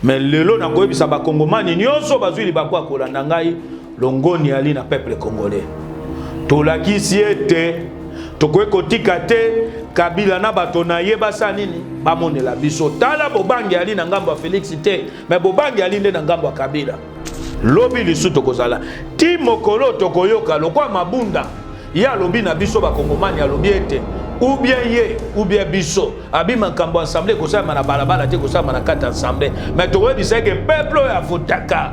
mais lelo na koyebisa ba kongomani nyonso bazwi libako akolanda ngai longoni ali na peuple congolais tolakisi ete tokoki kotika te Kabila na bato na ye basa nini bamonela biso tala bobangi ali na ngambo ya Félix te mais bobangi ali nde na ngambo ya Kabila lobi lisu tokozala ti mokolo tokoyoka lokwa mabunda ya lobi na biso bakongomani alobi ete ou bien ye ou bien biso abi makambo assemblée kosala na balabala te kosala na kata assemblée mais tokoyebisa ke peuple ya fotaka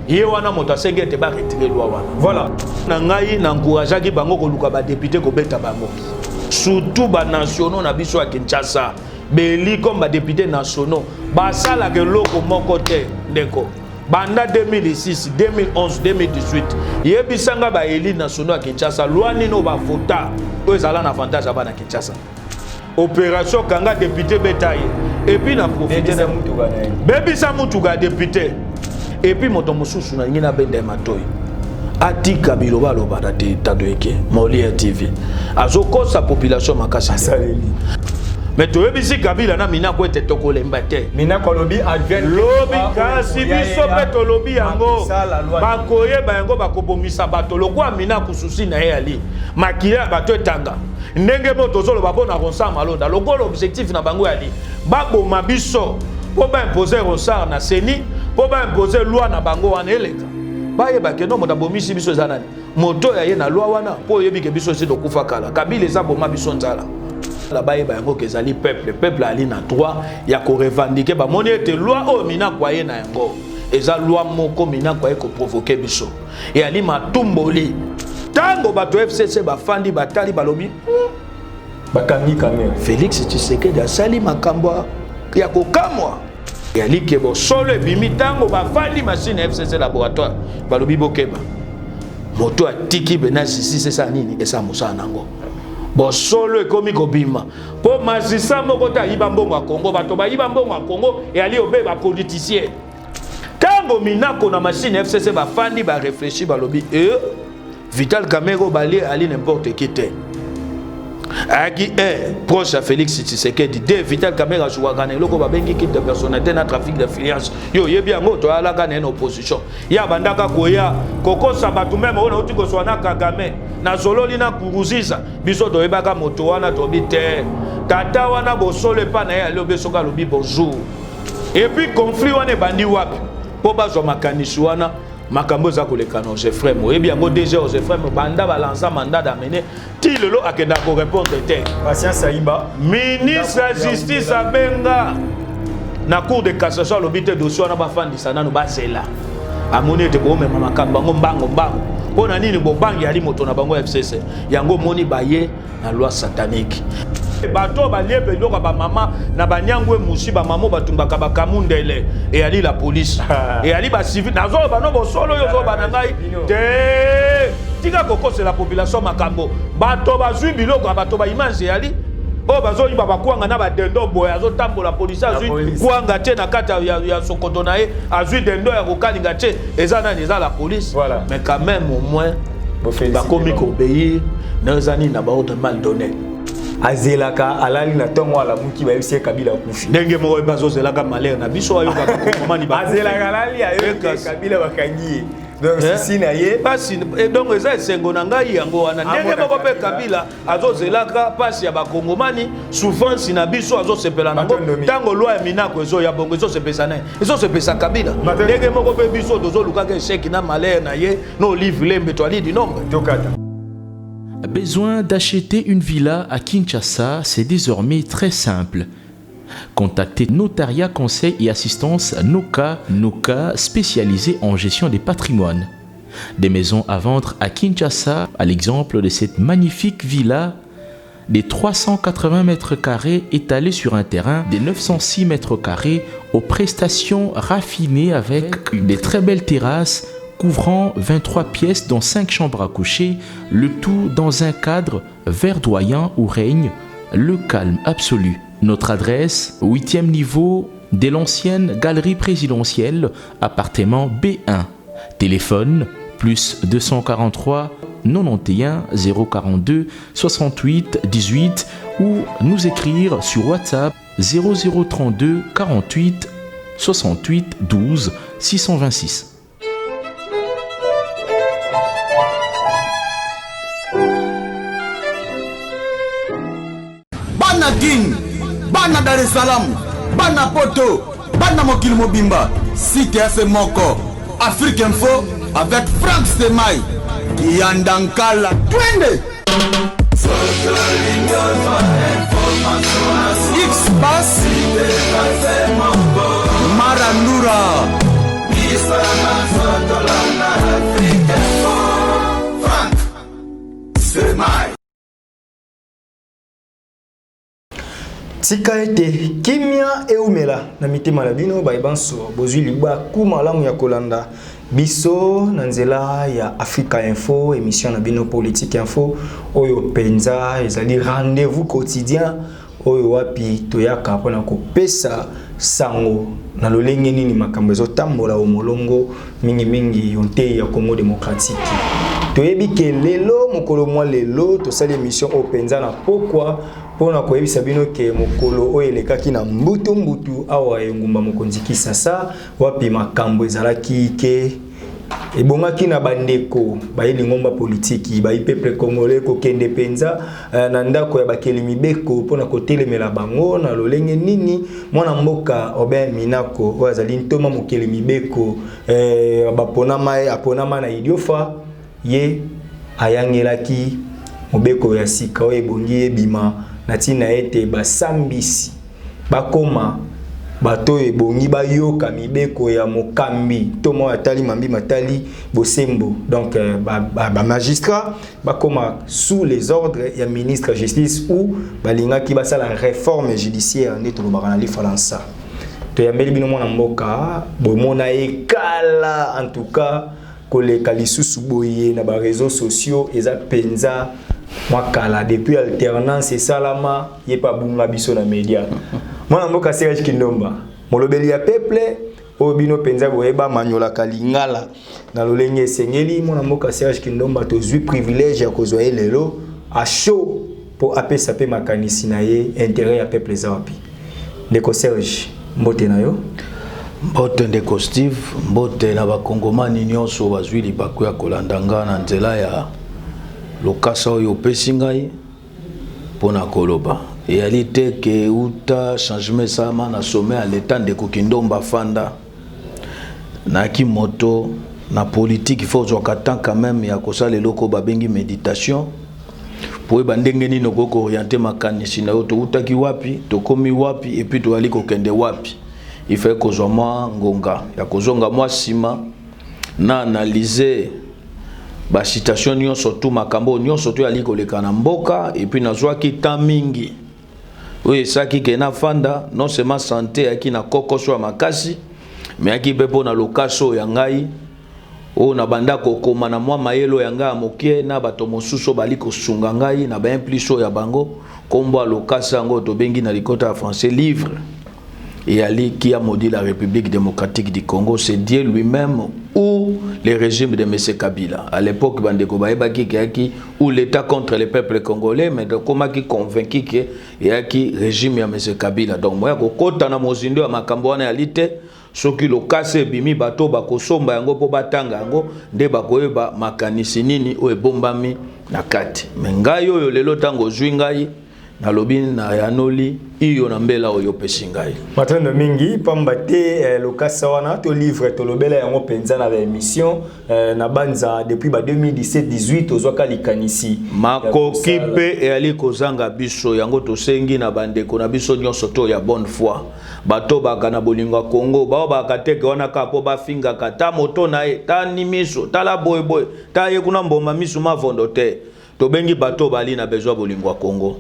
ye wana moto asenge ete ba retirer loi wana voilà na ngai na encourageaki bango koluka ba député kobeta bango surtout ba nationaux na biso ya Kinshasa beli comme ba député nationaux basala ke loko moko te ndeko banda 2006 2011 2018 yebisanga ba eli nationaux ya Kinshasa loi nino ba vota to ezala na avantage aba na Kinshasa opération kanga député betaye et puis na profiter na mutuga bebisa mutuga député et puis moto mosusu na ngina bende matoyi atika biloba loba da te tadoyeke Molière TV azokosa population makasi asaleli mais toyebisi Kabila na mina ko ete tokolemba te mina ko lobi advent lobi kasi biso pe to lobi yango bakoyeba yango bakobomisa bato lokwa mina kususi na ye ali makia bato etanga ndenge moto zoloba pona konsa malonda lokolo objectif na bango ali baboma biso po ba imposer ronsard na seni po ba imposer loi na bango wana eleka baye bakeno moto bomisi biso zanani moto ya ye na loi wana po yebike biso se dokufa kala Kabila eza boma biso nzala la baye ba yango kezali peuple ali na droit ya ko revendiquer ba moni ete loi o mina kwa ye na yango eza loi moko mina kwa ye ko provoquer biso et ali matumboli tango bato FCC bafandi batali balobi bakangi kamera Félix Tshisekedi asali makambo ya kokamwa yali ke bo solo ebimi tango bafandi machine FCC laboratoire balobi bokeba moto atiki benasi si c'est nini esa musana nango bo solo ekomi kobima po masisa moko ta yiba mbongo ya Congo bato ba yiba mbongo ya Congo yali obe ba politicien tango minako na machine FCC bafandi ba réfléchir balobi Vital Kamerhe bali ali n'importe qui te aki proche à Félix Tshisekedi de Vital Kamerhe a joué gagner loko babengi kit de personnalité na trafic d'influence yo yebi yango to ala gagner en opposition ya bandaka koya koko sabatu même on oti ko swana Kagame na sololi na kuruziza biso to yebaka moto wana to bite tata wana bosole pa na ya lobe soka lobi bonjour et puis conflit wana bandi wapi po bazwa makanisi wana makambo za koleka na Geoffrey Moyebi yango déjà Geoffrey banda balanza mandat d'amener ti lelo akenda ko répondre te patience Aïba ministre de justice abenga na cour de cassation l'obité dossier na bafandisa nanu bazela amoni te ko mema makambo mbango pona nini bo bangi ali moto na bango FCC yango moni baye na loi satanique bato baliebe loka ba mama na banyangwe mushi ba mamo batumbaka bakamundele et ali la police et ali ba civil nazo bano bo solo yo zo banangai te tika koko c'est la population makambo bato bazwi biloko bato ba image ali o bazo yiba bakwanga na ba dendo boya zo tambola police azwi kwanga te na kata ya Sokoto na ye azwi dendo ya kokalinga te eza nani eza la police voilà. Mais quand même au moins ba komi ko obéir na zani na ba autre mal donné azelaka alali na tongo ala muki ba yebisi Kabila kufi ndenge moko bazozelaka malere na biso ayoka komani ba azelaka alali ayoka Kabila bakangi donc si na ye pasi donc eza esengo na ngai yango wana ndenge moko pe Kabila azozelaka pasi ya bakongomani souffrance na biso azosepela nango tango loi ya minako ezo ya bongo ezosepesa naye ezosepesa Kabila ndenge moko pe biso tozolukaka échec na malere na ye no livre lembe to ali di nombre tokata. Besoin d'acheter une villa à Kinshasa, c'est désormais très simple. Contactez Notariat Conseil et Assistance Noka spécialisé en gestion des patrimoines. Des maisons à vendre à Kinshasa, à l'exemple de cette magnifique villa des 380 mètres carrés étalée sur un terrain des 906 mètres carrés aux prestations raffinées avec des très belles terrasses couvrant 23 pièces dont 5 chambres à coucher, le tout dans un cadre verdoyant où règne le calme absolu. Notre adresse, 8e niveau de l'ancienne galerie présidentielle, appartement B1. Téléphone, plus 243 91 042 68 18 ou nous écrire sur WhatsApp 0032 48 68 12 626. Bana Guine, Bana Dar es Salaam, Bana Poto, Bana Mokil Mobimba, Site FM Moko, Afrique Info avec Frank Stemai, Yandankala, Twende. X-Bass, Marandura, Frank Stemai. Tika ete kimia eumela na mitema na bino baibanso bozwi liba kuma lamu ya kolanda biso na nzela ya Africa Info, émission na bino politique info oyo penza ezali rendez-vous quotidien oyo wapi toyaka pona kopesa sango na lolenge nini makambo ezotambola omolongo mingi yonte ya Congo démocratique. Toyebi ke lelo mokolo mwa lelo tosali émission openza na pokwa pona koyebisa bino ke mokolo oyo elekaki na mbutu awa engumba mokonzi Kisasa wapi makambo ezalaki ke ebongaki na bandeko bayeli ngomba politiki bayi peuple congolais ko kende penza na ndako ya bakeli mibeko pona kotelemela bango na lolenge nini mwana mboka Oben Minako oyo azali ntoma mokeli mibeko aponama na Idiofa ye ayangelaki mobeko ya sika oyo ebongi ebima na tina ete basambisi bakoma bato ebongi bayoka mibeko ya mokambi tomo atali mambi matali bosembo donc ba magistrat bakoma sous les ordres ya ministre justice ou balingaki basala réforme judiciaire ndeto lobaka na lifalansa to yambeli bino mwana mboka bomona ekala en tout cas koleka lisusu boye na ba réseaux sociaux eza penza mwakala depuis alternance salama yepa bunga biso na media mwana mboka Serge Kindomba molobeli ya peuple obino penza boyeba manyola kalingala na lolenge sengeli mwana mboka Serge Kindomba tozwi privilège ya kozwa lelo a chaud pour apesa pe makanisi na ye intérêt ya peuple zawapi ndeko Serge mbote na yo mbote ndeko Steve mbote na bakongomani nyonso bazwi libako ya kolandanga na nzela ya lokasa oyo pesi ngai pona koloba eyali te ke uta changement sama na sommet à l'état de Kindomba fanda na kimoto na politique il faut zoka tant quand même ya kosala eloko babengi méditation pour bandenge nini okoko orienter makanisi na yo to utaki wapi tokomi wapi et puis to ali kokende wapi il faut kozwa mwa ngonga ya kozonga mwa sima na analyser ba citation nyonso tu makambo nyonso tu ali koleka na mboka et puis nazwaki temps mingi oui saki ke na fanda non seulement santé yaki na kokoso makasi mais yaki pepo na lokaso ya ngai o na banda kokoma na mwa mayelo ya ngai mokie na bato mosusu bali kosunga ngai na ba impliso ya bango kombo lokasa ngo to bengi na likota ya français livre et Ali qui a maudit la République démocratique du Congo, c'est Dieu lui-même ou le régime de M. Kabila. À l'époque, ou l'État contre le peuple congolais, mais comment qui convaincu que il y a qui régime de M. Kabila. Donc moi, quand on a mozindo à Makamboane alite, ce qui le casse bimi bato bakosomba yango po batanga yango nde bakoyeba makanisi nini o ebombami na kati. Mais ngai oyo lelo tango zwingai na lobi na yanoli iyo na mbela oyo pesingai matando mingi pamba te lokasa wana to livre to lobela yango penza na émission na banza depuis ba 2017-18 ozwaka likanisi makoki pe eli kozanga biso yango to sengi na bandeko na biso nyonso to ya bonne foi bato baka na bolingo Congo bao bakateke wana kapo bafinga kata moto na e tani miso tala boy boy ta ye kuna mboma miso mavondo te to bengi bato bali na besoin bolingo Congo.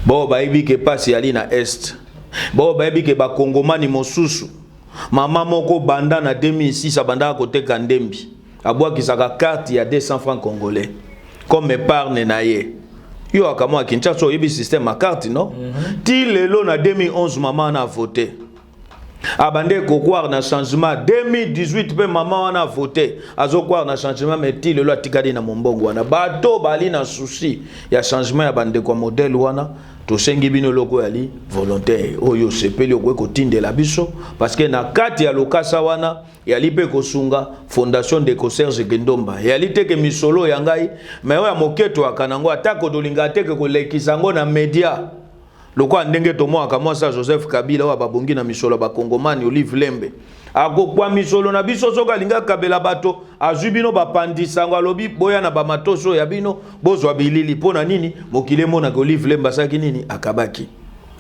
Bo baibi ke pasi ali na est. Bo baibi ke bakongomani mosusu. Mama moko banda na 2006 banda koteka ndembi. Abwa kisaka carte ya 200 francs congolais. Comme épargne na ye. Yo akamwa Kinshasa yebi système ma carte non? Ti lelo na 2011 mama na voté. abande ko croire na changement 2018 pe maman wana voté azo croire na changement mais ti lelo atikadi na mombongo wana bato bali na souci ya changement ya bande kwa modèle wana to sengi bino loko yali volontaire oyo sepeli okwe ko tindela biso parce que na kati ya lokasa wana yali pe kosunga fondation de Serge Gendomba yali teke misolo ya ngai mais oya moketo akanango atako dolinga teke ko lekisango na media loko ndenge to moaka mwasa Joseph Kabila wa babongi na misolo ba Kongomani Olive Lembe ako kwa misolo na biso soka linga kabela bato azubino bapandisa ngo alobi boya na bamatoso ya bino bozwa bilili pona nini mokile mona ko Olive Lembe saki nini akabaki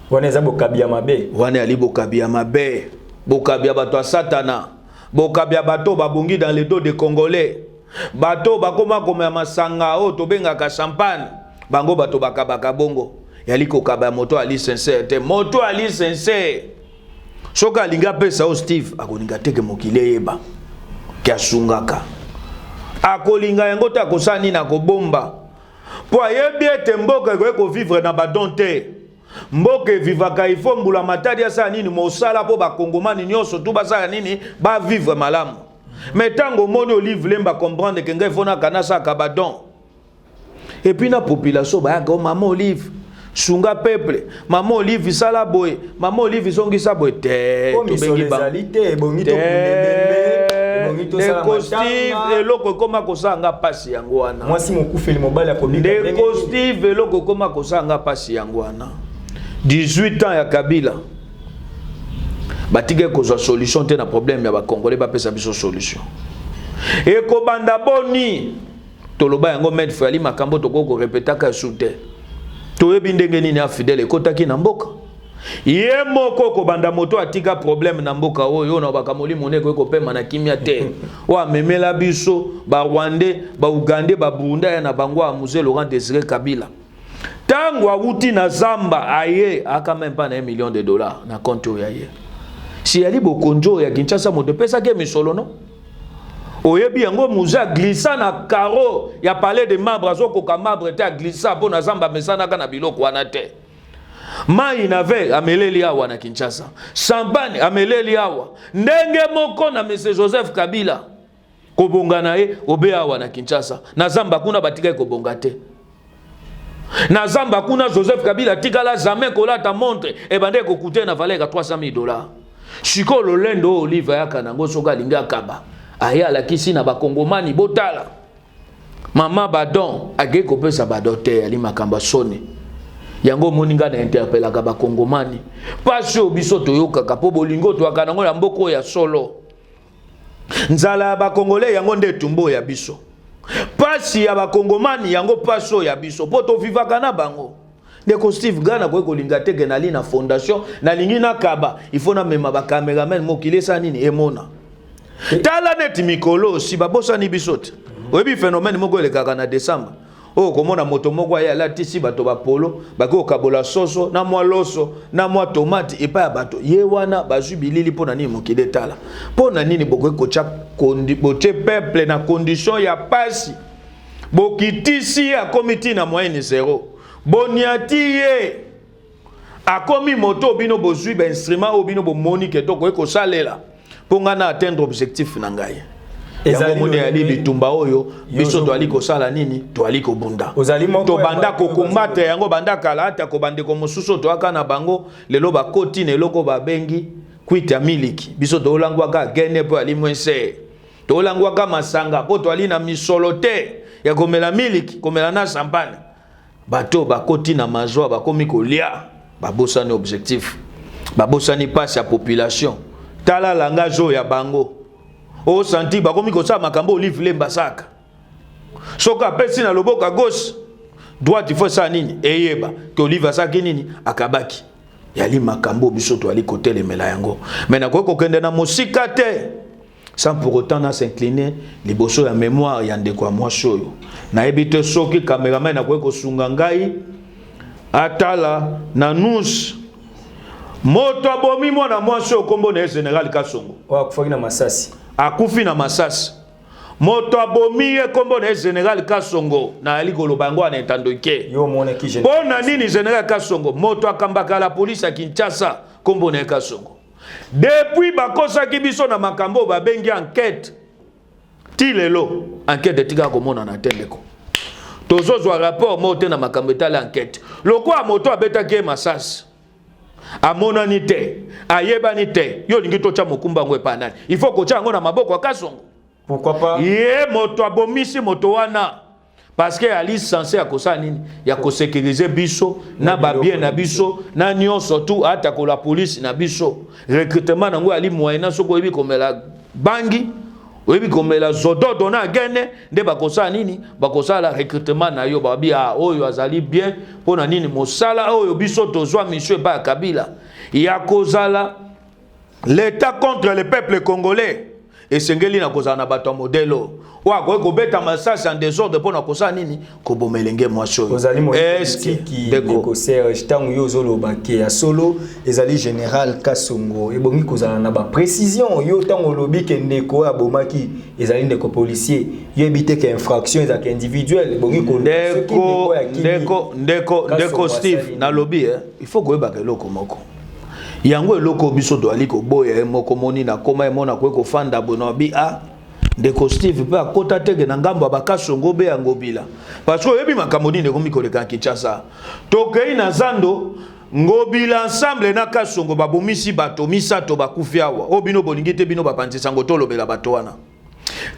waneza bokabia mabe wane ali bokabia mabe bokabia bato a satana bokabia bato babongi dans les dos des Congolais bato bakoma koma masanga o to benga ka champagne bango bato bakabaka bongo yali kokaba moto ali sincère te moto ali sincère soka linga pesa o Steve akoninga teke mokile yeba kya sungaka akolinga yango ta kosani na kobomba po ayebi ete mboka ko vivre na badonte mboka vivaka ifo mbula matadi asa nini mosala po bakongomani nyonso tu basala nini ba vivre malamu mais tango moni Olive Lemba comprendre que ngai fona kanasa kabadon et puis na population ba ga maman Olive sunga peuple maman Olive sala boy maman Olive songisa boy te to bengi bazalité bongi to kundebembe bongi to sala matanga eloko koma kosanga pasi yango wana mwasi mokufeli mobali akobika de Steve eloko koma kosanga pasi yango wana 18 ans ya Kabila batike kozwa solution te na problème ya ba Congolais ba pesa biso solution e ko banda boni toloba yango med fali makambo to ko répéter ka soute to yebi ndenge nini a fidèle kotaki na mboka ye moko ko banda moto atika problème na mboka oyo na bakamoli moneko ko pema na kimia te wa memela biso ba Rwandais ba Ugandais ba Burundi ya na bango a Musée Laurent Désiré Kabila tango awuti na zamba aye aka même pas na $1 million na compte oyo aye si yali bokonjo ya Kinshasa moto pesa ke misolo no oyebi yango muza glissa na karo ya palais de marbre azoko ka marbre te glissa po na zamba mesana kana biloko wana te mai nave ameleli awa na Kinshasa champagne ameleli awa ndenge moko na monsieur Joseph Kabila kobonga na ye obe awa na Kinshasa na zamba kuna batika kobonga te na zamba kuna Joseph Kabila tikala jamais kolata montre e bande ko coûter na valeur $300,000 Shiko lolendo Olive ya kanango soka linga kaba aya la kisi na bakongomani botala mama badon age ko pesa badote ali makamba sone yango moninga na interpella ka bakongomani pasio biso toyoka ka po bolingo to akanango ya mboko ya solo nzala ya bakongolais yango nde tumbo ya biso pasi ya bakongomani yango paso ya biso po to vivaka na bango ndeko Steve Gana ko kolinga teke na li na fondation na lingi na kaba il faut na mema ba cameraman mokile sa nini emona tala net mikolo si babosa ni bisote oyebi phénomène moko elekaka na décembre o komona moto moko ya latisi bato ba polo bako kabola soso na mwa loso na mwa tomate epa ya bato ye wana bazubilili pona nini mokile tala pona nini boko kocha kondi bote peuple na condition ya pasi bokitisi ya komiti na moyenne zéro boniati ye akomi moto bino bozui ba instrument obino bo monique to ko salela ponga na atteindre objectif na ngai yango moni ali bitumba oyo biso to ali ko sala nini to ali ko bunda to banda ko combattre yango banda kala ata ko bande ko mosusu to aka na bango lelo ba koti ne loko ba bengi kwita miliki biso to langwa ka gene po ali mwense to langwa ka masanga po to ali na misolo te ya komela miliki komela na champagne bato bakoti na mazwa bakomi kolia babosani objectif babosani passe ya population tala langage ya bango o santi bakomi kosa makambo Olive Lemba saka soka pesi na loboka gauche droite faut ça nini eyeba ke Olive saki nini akabaki yali makambo biso to ali kotele mela yango mais na ko kende na mosika te sans pour autant na s'incliner liboso ya mémoire ya ndeko ya mwasi oyo na ebite soki cameraman na ko sunga ngai atala na nous moto abomi mwana mwasi okombo na General Kasongo akufi na masasi akufi na masasi moto abomi kombo na General Kasongo na ali kolobango na entandoke yo mona ki General bona nini General Kasongo moto akambaka la police ya Kinshasa kombo na Kasongo depuis bakosaki biso na makambo babengi enquête ti lelo enquête tika komona na tendeko tozozwa rapport mote na makambo etala enquête lokwa moto abetaki masasi amonani te ayebani te yo lingi tocha mokumba ngo epa nani il faut kocha ngo na maboko akasongo pourquoi pas ye moto abomisi moto wana parce que ali censé akosa nini ya ko sécuriser biso na ba bien na biso na nyonso tout ata ko la police na biso recrutement nango ali moyen soko yebi komela bangi oyebi komela zododo na gene nde bakosa nini bakosa la recrutement na yo babi a oyo azali bien pona nini mosala oyo biso tozwa monsieur ba Kabila ya kozala l'état contre le peuple congolais et sengeli na kozala na bato modelo wa ko beta masasi en désordre pona kosa nini ko bomelenge mwasho est-ce qui ko Serge tangu yo zolo bake ya solo ezali général Kasongo e bongi kozala na ba précision yo tango lobi ke ndeko abomaki ezali ndeko policier yo ebite ke infraction ezaka individuel bongi ko ndeko Steve na lobi il faut ko ebaka loko moko yango eloko biso do ali ko boya moko moni na koma emona ko fanda bono bi a ndeko Steve pe akota tege na ngambo bakasongo be yango bila parce que yebi makamodi ndeko mikoleka Kinshasa tokei na zando ngobila ensemble na kasongo babomisi bato misato bakufiawa obino bolingi te bino bapanzisa ngo tolobela bato wana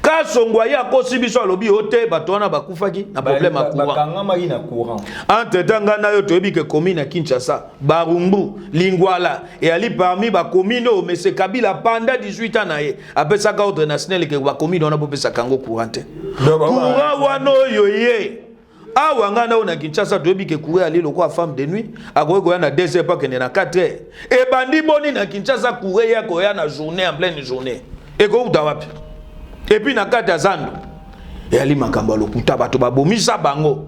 kasongo ya kosi biso alobi ote bato wana bakufaki na problème na courant entre tanga na yo toyebi ke commune na Kinshasa Barumbu Lingwala et ali parmi ba commune o monsieur Kabila pendant 18 ans na ye apesaka ordre national ke ba commune on a popesa kango courant courant wana yo ye awa ngana ona Kinshasa toyebi ke courir ali lokwa femme de nuit akoyeko ya na 2h pas que na 4h et bandi boni na Kinshasa courir ya ko ya na journée en pleine journée et ko utawapi et puis na kata zando et ali makambo lokuta bato babomisa bango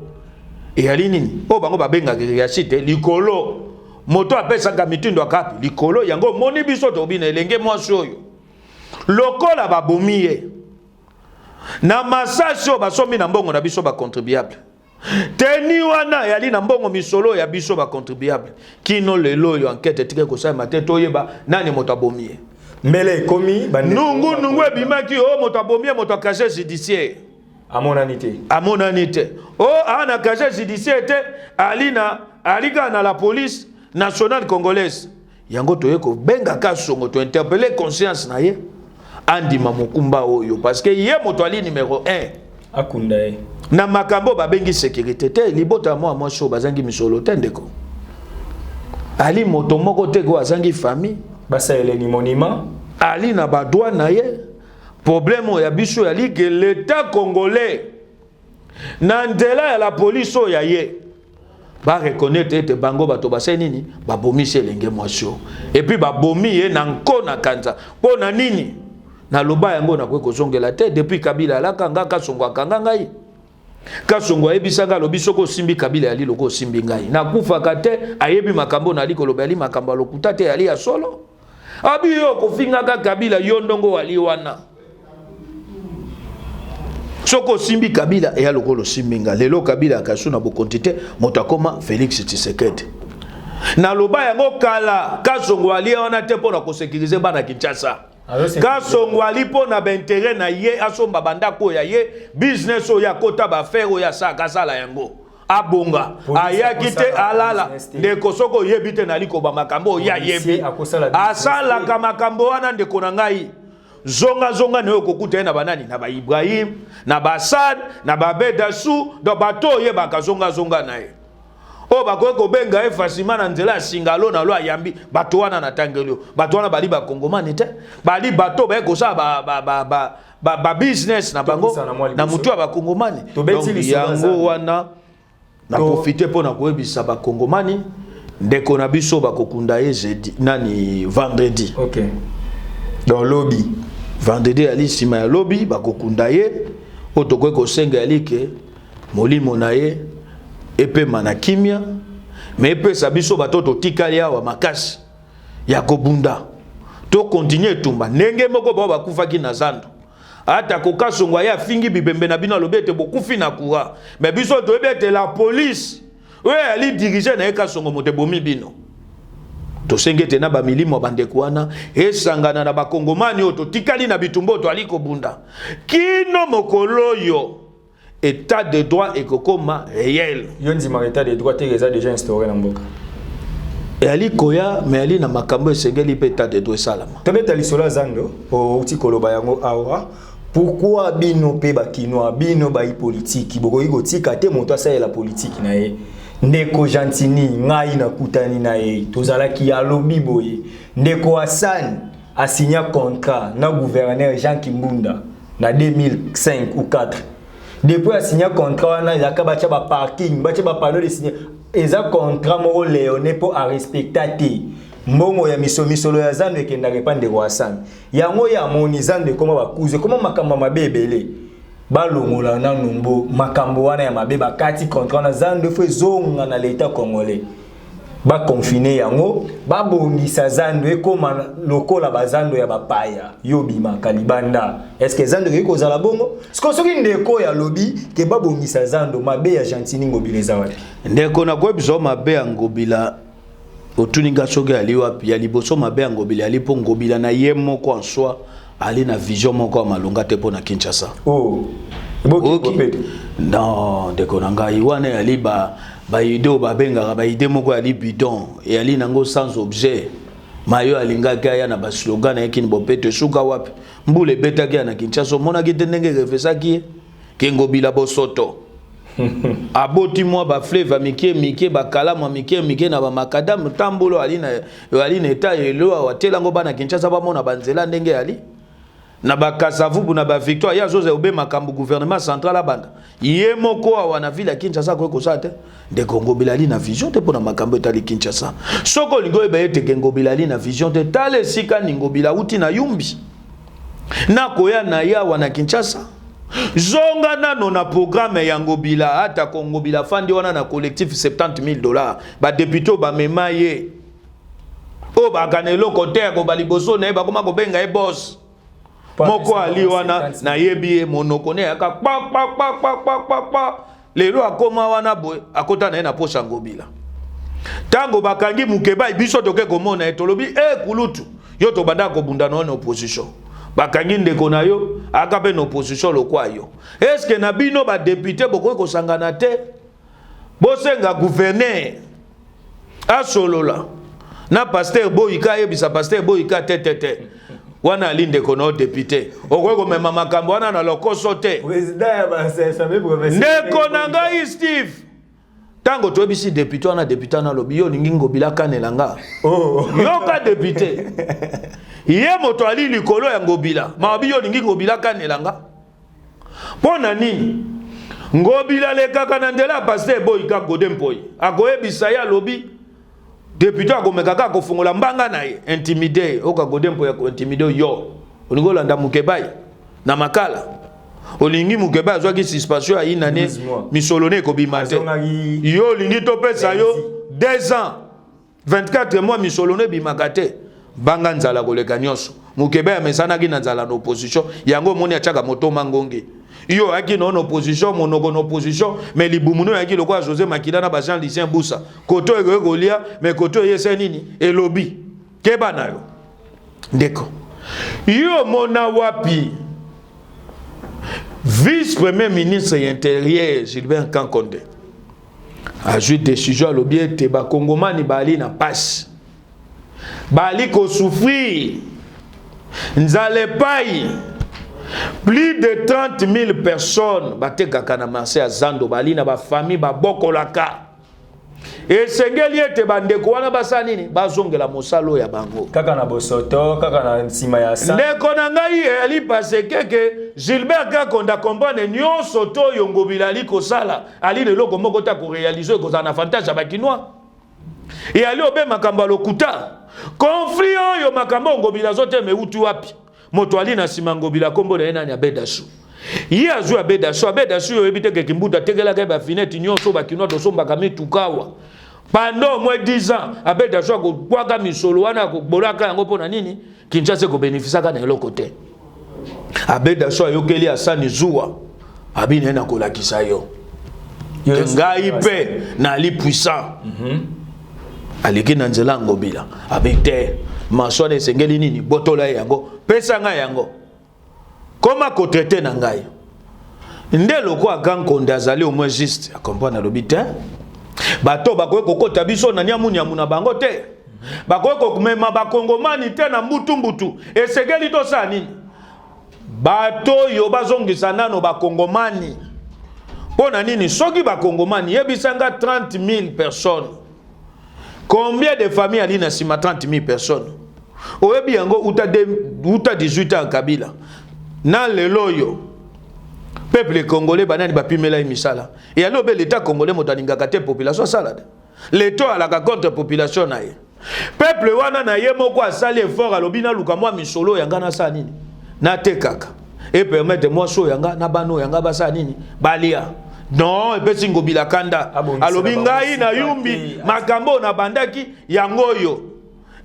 et ali nini o bango babenga riachite likolo moto apesaka mitindo akapi likolo yango moni biso tobina elenge mwasi oyo lokola babomiye na masasi o basomi na mbongo na biso ba contribuable teni wana yali na mbongo misolo ya biso ba contribuable kino lelo yo enquête tike ko sa matin toyeba nani moto abomiye Mele komi nungu ebimaki o moto abomiye moto casier judiciaire amonanite o ana casier judiciaire te alika na la police nationale congolaise yango toye ko benga Kasongo to interpeller conscience na ye andima mokumba oyo parce que ye moto ali numéro 1 akunda ye na makambo babengi sécurité te libota moi show bazangi misolo tendeko ali moto moko te go azangi famille basa eleni monument ali na badwa na ye problème ya biso yali que l'état congolais na ndela ya la police ya ye ba reconnaître te bango bato basé nini ba bomisi elenge mwasio et puis ba bomi ye na nkona kanza pona nini na loba yango na ko zongela te depuis Kabila la kanga Kasongo akanga ngai Kasongo ayebisanga lobi soko simbi Kabila yali loko simbi ngai na kufaka te ayebi makambo na liko lobali makambo lokuta te yali ya solo abi yo kofinga ka Kabila yondongo wali wana soko simbi Kabila ya loko lo simbinga lelo Kabila akasuna bo kontite motakoma Félix Tshisekedi na loba yango kala Kasongo ali wana te pona ko sécuriser bana Kinshasa Kasongo ali pona ba intérêt na ye asomba bandako ya ye business o ya kota ba faire o ya saka sala yango abonga ayaki te alala ndeko soko yebi te na liko ba makambo ya yebi asala ka makambo wana ndeko na ngai zonga ne okokuta na banani na ba Ibrahim na ba Sad na ba Bedasu do bato ye bakazonga na ye o bakoko benga e facilement na nzela singalo na lo ayambi bato wana na tangelio bato wana bali ba kongomani te bali bato ba ko sa ba business na bango na mutu ba kongomani donc yango wana na profiter pour na koyebisa ba kongomani ndeko na biso ba kokunda ye jeudi nani vendredi OK dans lobby vendredi ali sima ya lobby ba kokunda ye otokwe ko senga alike molimo na ye epe manakimia mais epe sabiso batoto tikali awa makasi ya kobunda to continuer tumba ndenge moko ba kufaki na zando ata ko Kasongo ya fingi bibembe na bino lobete bokufi na courant mais biso to ebete la police we ali diriger na Kasongo mote bomi bino to sengete na ba milimo bandeko wana esangana na bakongomani oto tikali na bitumbo to aliko bunda kino mokoloyo état de droit ekokoma réel yondi ma état de droit est déjà instauré na mboka et ali koya mais ali na makambo esengeli pe état de droit salama tobeta lisolo zando o tikoloba yango awa pourquoi bino pe bakinoa bino ba politique bokoyi kotika te moto asa la politique na ye ndeko Gentini ngai na kutani na ye tozalaki ya lobi boye ndeko Hassan a signé contrat na gouverneur Jean Kimbunda na 2005 ou 4 depuis a signé contrat na ya kabacha ba parking bacha ba panneau de signer eza contrat moko léoné pour à respecter mbongo ya misolo ya zando ekenda repande kwa Hassan yango ya monizande koma bakuze koma makamba mabebele balongola na numbo makambo wana ya mabeba kati contrat na zando fo zonga na l'état congolais ba confiner yango ba bongisa zando ekoma lokola bazando ya bapaya yobima kalibanda est-ce que zando ko za la bongo soki ndeko ya lobi ke ba bongisa zando mabe ya Gentini ngobila zawa ndeko na kwebiso mabe ya ngobila otuninga soki ali wapi ya liboso mabe ya ngobila ali po ngobila na ye moko en soi ali na vision moko ya malonga te po na Kinshasa okay. Non ndeko na ngai wana ali ba idée ba benga ba idée moko ali bidon et ali nango sans objet mayo alinga kaya na ba slogan na kini bopete suka wapi mbule beta kaya na Kinshasa mona kite ndenge refesaki kengobila bosoto aboti mwa ba fleva mike ba kalama mike na ba makadam tambolo ali na eta elo watela ngo bana Kinshasa ba mona banzela ndenge ali na ba kasavubu na ba victoire ya zoze obe makambu gouvernement central abanda ye moko wa na ville ya Kinshasa ko sate de Congo Bilali na vision te pona makambo etali Kinshasa soko lingo ebe ete Congo Bilali na vision te tale sika ningo bila uti na yumbi na koya na ya wana Kinshasa zonga nano na programme ya ngobila ata Congo Bila fandi wana na collectif $70,000 ba député ba memaye o ba kanelo côté ko baliboso na ba koma ko benga e boss moko ali wana na yebi monoko ne aka pa lelo akoma wana boy akota na posa ngobila tango bakangi mukeba biso toke komona etolobi kulutu yo to banda ko bunda na opposition bakangi ndeko na yo akabe na opposition lokwa yo est-ce que na bino ba député boko ko sangana te bosenga gouverneur asolola na pasteur boyika yebisa pasteur boyika te wana alinde kono député okweko mema makambo wana na lokoso te président ya basesa me professeur ndeko na ngai Steve tango toyebisi député wana député na lobi yo lingi ngobila kanelanga yoka député ye moto ali likolo ya ngobila mabi yo lingi ngobila kanelanga pona nini ngobila lekaka na ndela pasteur boyika godempoi akoyebisa ya lobi député akomekaka kofungola mbanga na ye intimider oka godempo ya ko intimider yo olingola nda mukebai na makala olingi mukebai azwaki suspension ya inane misolone ko bimate yo lingi topesa yo 2 ans 24 mois misolone bimakate banga nzala koleka nyonso mukebai amesana ki na nzala na opposition yango moni achaka moto mangonge yo aki non opposition monoko na opposition mais libumuno yaki lokwa José Makila na ba Jean Lucien Boussa koto ekolia mais koto yese nini elobi keba nayo ndeko yo mona wapi vice premier ministre intérieur Gilbert Kankonde a joué décision lobi ete ba kongomani bali na passe bali ko souffrir nzale pai. Plus de 30 000 personnes batekaka na marché ya Zando bali na ba famille ba bokolaka. Et sengeli ete bandeko wana basanini bazongela mosalo ya bango. Kaka na bosoto, kaka na nsima ya sa. Ndeko na ngai ali passé keke Gilbert Kakonda comprendre nyonso to yongobila ali kosala ali lelo komoko ta ko réaliser ko na avantage ba kinois. Et ali obe makambo lokuta. Conflit yo makambo ngobila zote meutu wapi? Moto ali na simangobila kombo na nani abedasu ye azu abedasu yo ebite ke kimbuta tegela ke ba finette nyonso ba kinwa to somba kami tukawa pendant moins 10 ans abedasu ko bwaga misolo wana ko bolaka yango pona nini Kinshasa ko bénéficiaka na eloko te abedasu ayokeli asani zuwa abine na kolakisa yo ngai pe na ali puissant aliki na nzela ngobila abite masone sengeli nini botola yango pesa nga yango koma ko traiter na ngai nde loko akankonde azali au moins juste a comprendre lobite bato bakoye kokota biso na nyamu na bango te bakoye komema bakongomani te na mbutu esengeli to sa nini bato yo bazongisa nano bakongomani pona nini soki bakongomani yebisanga 30,000 personnes. Combien de familles ali na sima 30,000 personnes? Oyebi yango uta 18 ans Kabila. Na lelo yo peuple congolais banani bapimela misala. Et alors l'état congolais motaningaka te population salade. L'état ala ka contre population na ye. Peuple wana na ye moko asali effort alobina luka mwa misolo yanga na sa nini? Na tekaka. Et permettre moi so yanga na bano yanga basa nini? Balia. Non, epesi ngobila kanda. Alobi ngai na yumbi makambo na bandaki yangoyo.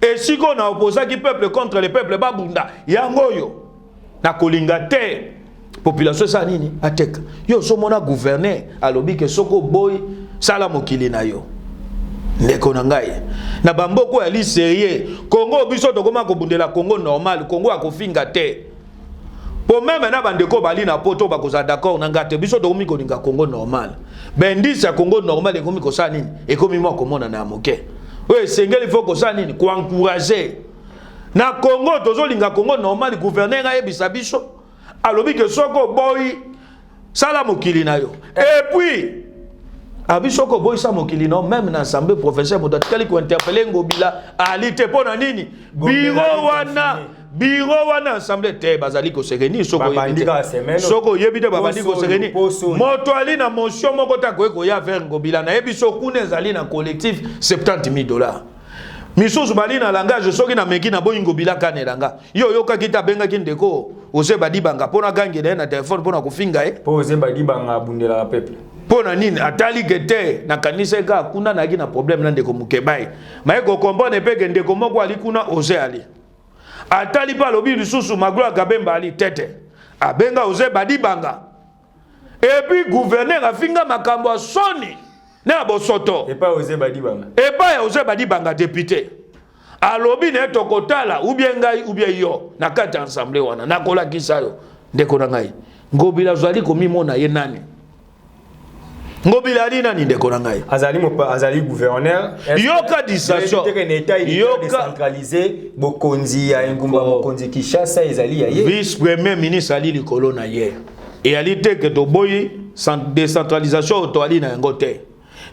Et siko na opposaki peuple contre le peuple babunda yangoyo. Na kolinga te population sa nini ateka. Yo so mona gouverneur alobi ke soko boy sala mokili na yo. Ndeko na ngai. Na bamboko ali sérieux. Congo biso tokoma ko bundela Congo normal, Congo akofinga te. Pour même na bandeko bali na poto bakoza d'accord na ngate biso tokomi ko linga Congo normal. Bendisi ya Congo normal ekomi ko sa nini? Ekomi mo komona na moke. Oye sengeli faut ko sa nini? Ko encourager. Na Congo tozo linga Congo normal gouverneur a yebisa biso. Alobi ke soko boy sala mokili na yo. Et puis abisoko boy sa mokili no même na assemblée professeur modatkali ko interpeller ngobila alite pona nini? Biro wana assemblée te bazali ko sereni soko yebite babandi ko sereni moto ali na motion moko ta ko ya vers ngobila na yebiso kuna ezali na collectif $70,000 misusu bali na langage soki na meki na boy ngobila kanelanga yo yoka kita benga kindeko ose badibanga pona gange na téléphone pona kofinga po ose badibanga bundela peuple pona nini atali gete na kanisa ka kuna na gina problème na ndeko mukebai maye ko kombone peke ndeko moko ali kuna ose ali atali pa lobi lisusu magloire kabemba ali tete abenga ose badibanga et puis gouverneur afinga makambo soni na bosoto et pas ose badibanga député alobi ne tokotala ou bien ngai ou bien yo na kati ensemble wana na kola kisayo ndeko na ngai ngobila zwali komi mona ye nani ngobila ali nani ndeko na ngai azali gouverneur yoka disation yoka décentralisé bokonzi ya ngumba bokonzi Kinshasa ezali ya ye vice premier ministre ali likolo na ye et ali te que to boyi décentralisation to ali na yango te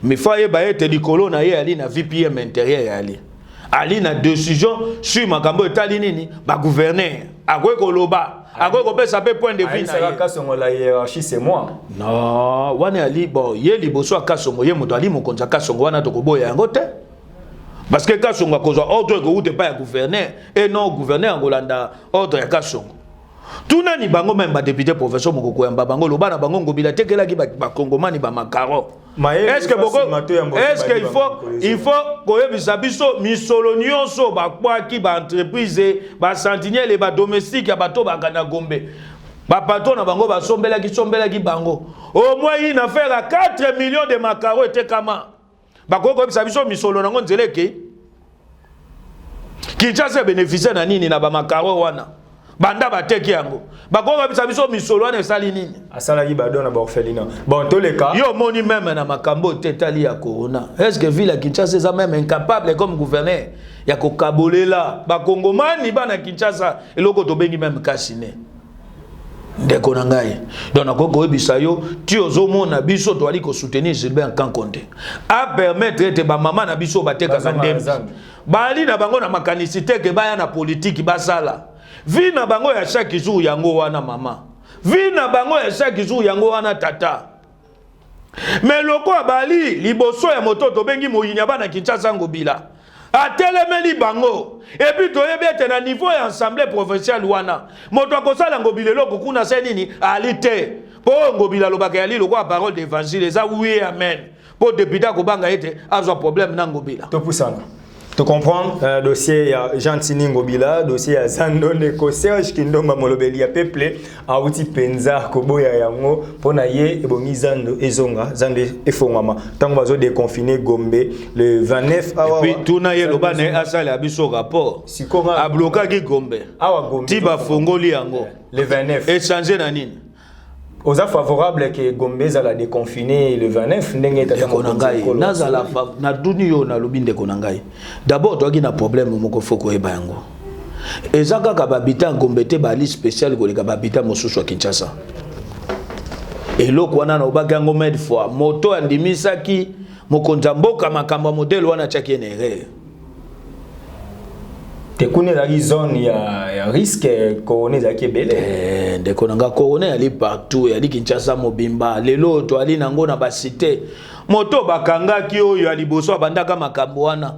mais faye ba ete likolo na ye ali na VPM intérieur ali na décision sur makambo etali nini ba gouverneur akoy koloba akoy ko pesa pe point de vue na ye kasongo la hiérarchie c'est moi non wana ali bon ye liboso akasongo ye moto ali mokonza kasongo wana to koboya yango te parce que kasongo akozwa ordre ko ute pa ya gouverneur et non gouverneur ngolanda ordre ya kasongo tuna ni bango même ba député professeur mokoko ya bango lobana bango ngobila tekelaki ba kongomani ba makaro est-ce que il faut koyebisa biso misolo nyonso bakwaki ba entreprise ba sentinelle ba domestique ya bato bakana gombe ba patron na bango ba sombelaki bango au moins une affaire à 4 millions de makaro etekama bakoyebisa biso misolo nango nzeleke Kinshasa bénéficier na nini na ba makaro wana banda bateki yango bakoka bisa biso misolo wana esali nini asala yi badona ba orphelinat bon tous les cas yo moni même na makambo tetali ya corona est-ce que ville ya Kinshasa est même incapable comme gouverneur ya kokabolela ba kongomani bana Kinshasa eloko to bengi même kasine ndeko na ngai donc akoko ebisa yo ti ozomona biso to ali ko soutenir Gilbert Kankonde a permettre te ba mama na biso bateka kandembi bali na bango na makanisite ke baya na politique basala vi na bango ya chaque jour yango wana mama vi na bango ya chaque jour yango wana tata mais loko abali liboso ya moto to bengi moyinya bana Kinshasa ngobila atelemeli bango et puis toyebete na niveau ya assemblée provinciale wana moto akosala ngobila loko kuna se nini alite po ngobila lobaka yali loko parole d'évangile ça oui amen po député ko banga ete azwa problème na ngobila to pusanga Tu comprends? Dossier ya Jean Tiningo Bila, dossier ya Zando Neko Serge Kindomba Molobeli ya peuple a outi penza koboya yango pona ye ebongi Zando ezonga Zando efongama tango bazo déconfiner Gombe le 29 awa. Puis tuna ye lobane asale abiso rapport. Sikonga a bloqué ki Gombe. Awa Gombe. Tiba fongoli yango le 29. Et changer na nini? Oza favorable que Gombe la déconfiner le 29 ndenge tata konangai nazala na duni yo na lobinde konangai. D'abord toi qui na problème moko foko eba yango. Ezaka ka babita Gombe te ba liste spéciale ko leka babita mosusu wa Kinshasa. Eloko wana na obaki yango med fois moto andimisaki mokonza mboka makambo modèle wana chaki enere. Te kune la zone ya risque corona za kebele de konanga corona ali partout ali Kinshasa mobimba lelo to ali nango na ba cité moto bakanga ki oyo ali boso bandaka makambo wana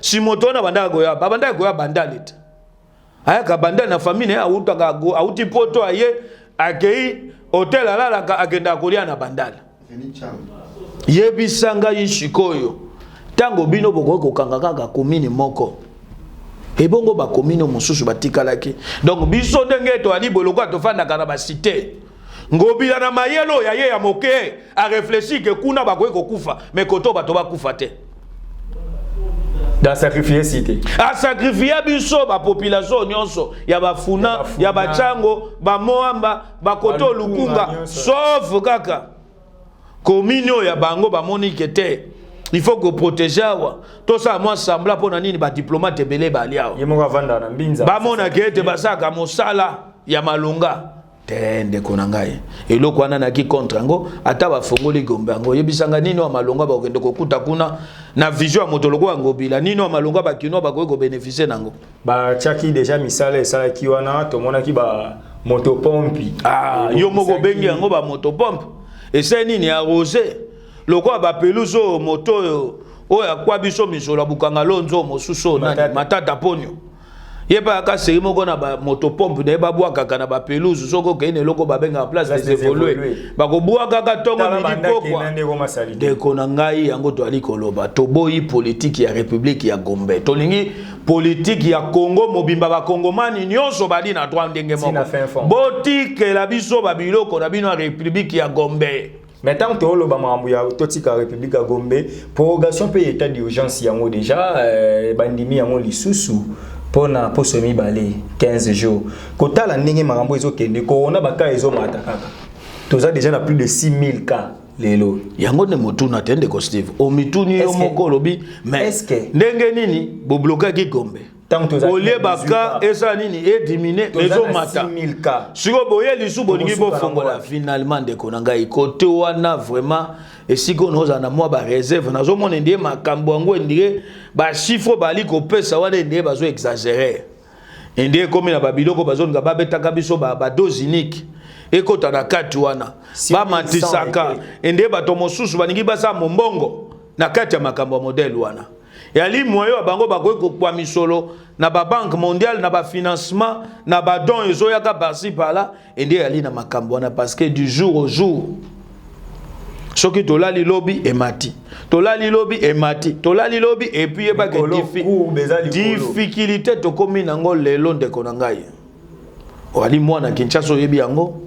si moto na bandaka goya bandaka goya bandalit aya ka bandana na famille ya utaka go auti poto aye akei hotel alala ka agenda kolia na bandala yebisanga yishikoyo tango bino boko kokanga kaka komini moko ebongo ba komino mosusu batikalaki donc biso ndenge to ali boloko to fanda kana ba cité ngobila na mayelo ya ye ya moke a réfléchir que kuna ba ko kufa mais koto ba to ba kufa te dans sacrifier cité a sacrifier biso ba population nyonso ya ba funa ya ba chango ba moamba ba koto lukunga sauf kaka komino ya bango ba monique te. Il faut que protéger tout ça moi sembla pona nini ba diplomate belé ba liao yemo vanda na mbinza ba mona kete basaka mosala ya malunga tende konangai eloko wana na ki contre ngo ata ba fongoli Gombe ngo yebisanga nini wa malunga ba okende kokuta kuna na vision ya motoloko ngo bila nini wa malunga ba kino ba ko bénéficier nango ba chaki déjà misala esala ki wana to mona ki ba motopompi yo moko bengi ngo ba motopompe et c'est nini arroser loko ba peluso moto oya kwa biso misolo bukanga lonzo mosuso na matata ponyo yeba ka seri moko na ba motopompe na ba bwa kaka na ba peluso soko kene loko ba benga place des évoluer ba ko bwa kaka tongo miliko kwa de konangai yango to ali koloba to boyi politique ya république ya Gombe to lingi politique ya Congo mobimba ba kongomani nyonso bali na droit ndenge moko botike la biso ba biloko na bino république ya Gombe. Maintenant, tu as la République à Gombe, prorogation peut état d'urgence yango déjà, bandimi yango lisusu pour semi balé 15 jours. Kota la ndenge marambo ezo kende corona baka ezo mata kaka. Toza déjà na plus de 6000 cas lelo. Yango ne motuna tende ko Steve. O mituni yo moko lobi mais ndenge nini bo bloquer ki Gombe. Olie baka esa nini e diminuer ezo mata 6000 cas. Siko boye lisu bolingi bo fongola finalement de konanga ikote wana vraiment et siko noza na moi ba réserve nazo mona ndie makambo yango ndie ba chiffre bali ko pesa wana ndie bazo exagérer. Ndie komi na babiloko bazo nga babetaka biso ba dose unique ekota na kati wana ba matisaka ndie bato mosusu baningi basa mombongo na kati ya makambo modèle wana. Yali moyo bango bakoki kwa misolo na ba banque mondiale na ba financement na ba don ezo yaka par-ci par-là et yali na makambo wana parce que du jour au jour soki tolali lobby emati tolali lobby emati tolali lobby et puis eba ke difficulté to komi nango lelo ndeko na ngai wali mwana Kinshasa yebi yango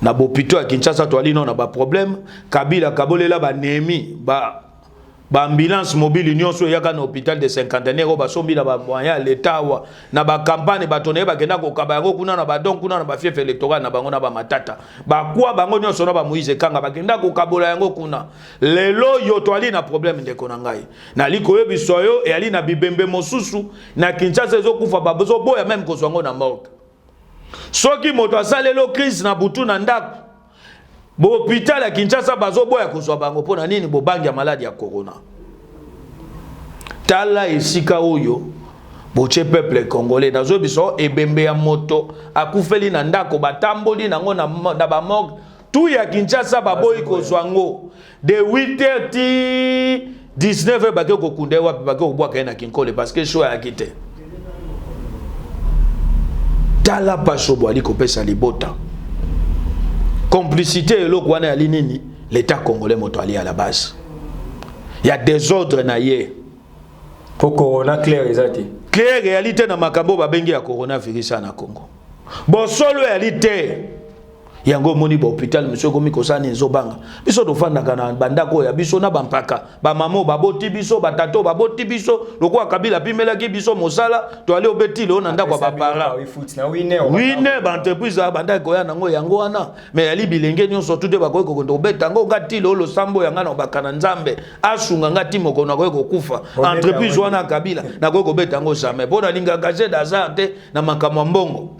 na bopito ya Kinshasa to ali no na ba problème Kabila kabolela ba nemi ba ambulance mobile nyonso yaka na hôpital de cinquantenaire ba sombi na ba moyen l'état wa na ba campagne batonné ba kenda ko kabango kuna na ba don kuna na ba fief électoral na bango na ba matata ba kwa bango nyonso na ba Moïse Kanga ba kenda ko kabola yango kuna lelo yo to ali na problème ndeko na ngai na liko yo bisoyo e ali na bibembe mosusu na Kinshasa ezo kufa ba bozo boya même ko zongo na mort soki moto asalelo crise na butu na ndako bo hôpital ya Kinshasa bazo boya kozwa bango pona nini bo bangi ya maladi ya corona tala esika oyo boche peuple congolais nazo biso ebembe ya moto akufeli na ndako batamboli nango na ba morgue tout ya Kinshasa baboyi kozwa ngo de 8h 19h bake kokunde wapi bake kobwaka na Kinkole parce que show ya kite tala paso boali kopesa libota complicité eloko wana ali nini l'état congolais moto ali à la base il y a désordre na ye Pour corona clair exact. Claire réalité na makambo babengi ya coronavirus na Congo. Bon solo réalité. Yango moni ba hôpital monsieur komi kosani nzobanga. Biso to fanda kana bandako ya biso na bampaka. Ba mamo baboti biso, batato baboti biso, lokwa kabila pimela ki biso mosala, to aller obeti lo na ndako ba para. Oui ne ba entreprise bandako ya nango yango wana. Mais ali bilenge nyonso tout de ba ko ko beta ngo ngati lo sambo yanga na bakana nzambe. Asunga ngati moko na ko kufa. Entreprise wana kabila na ko beta ngo jamais. Bona linga gaze d'azarte na makamwa mbongo.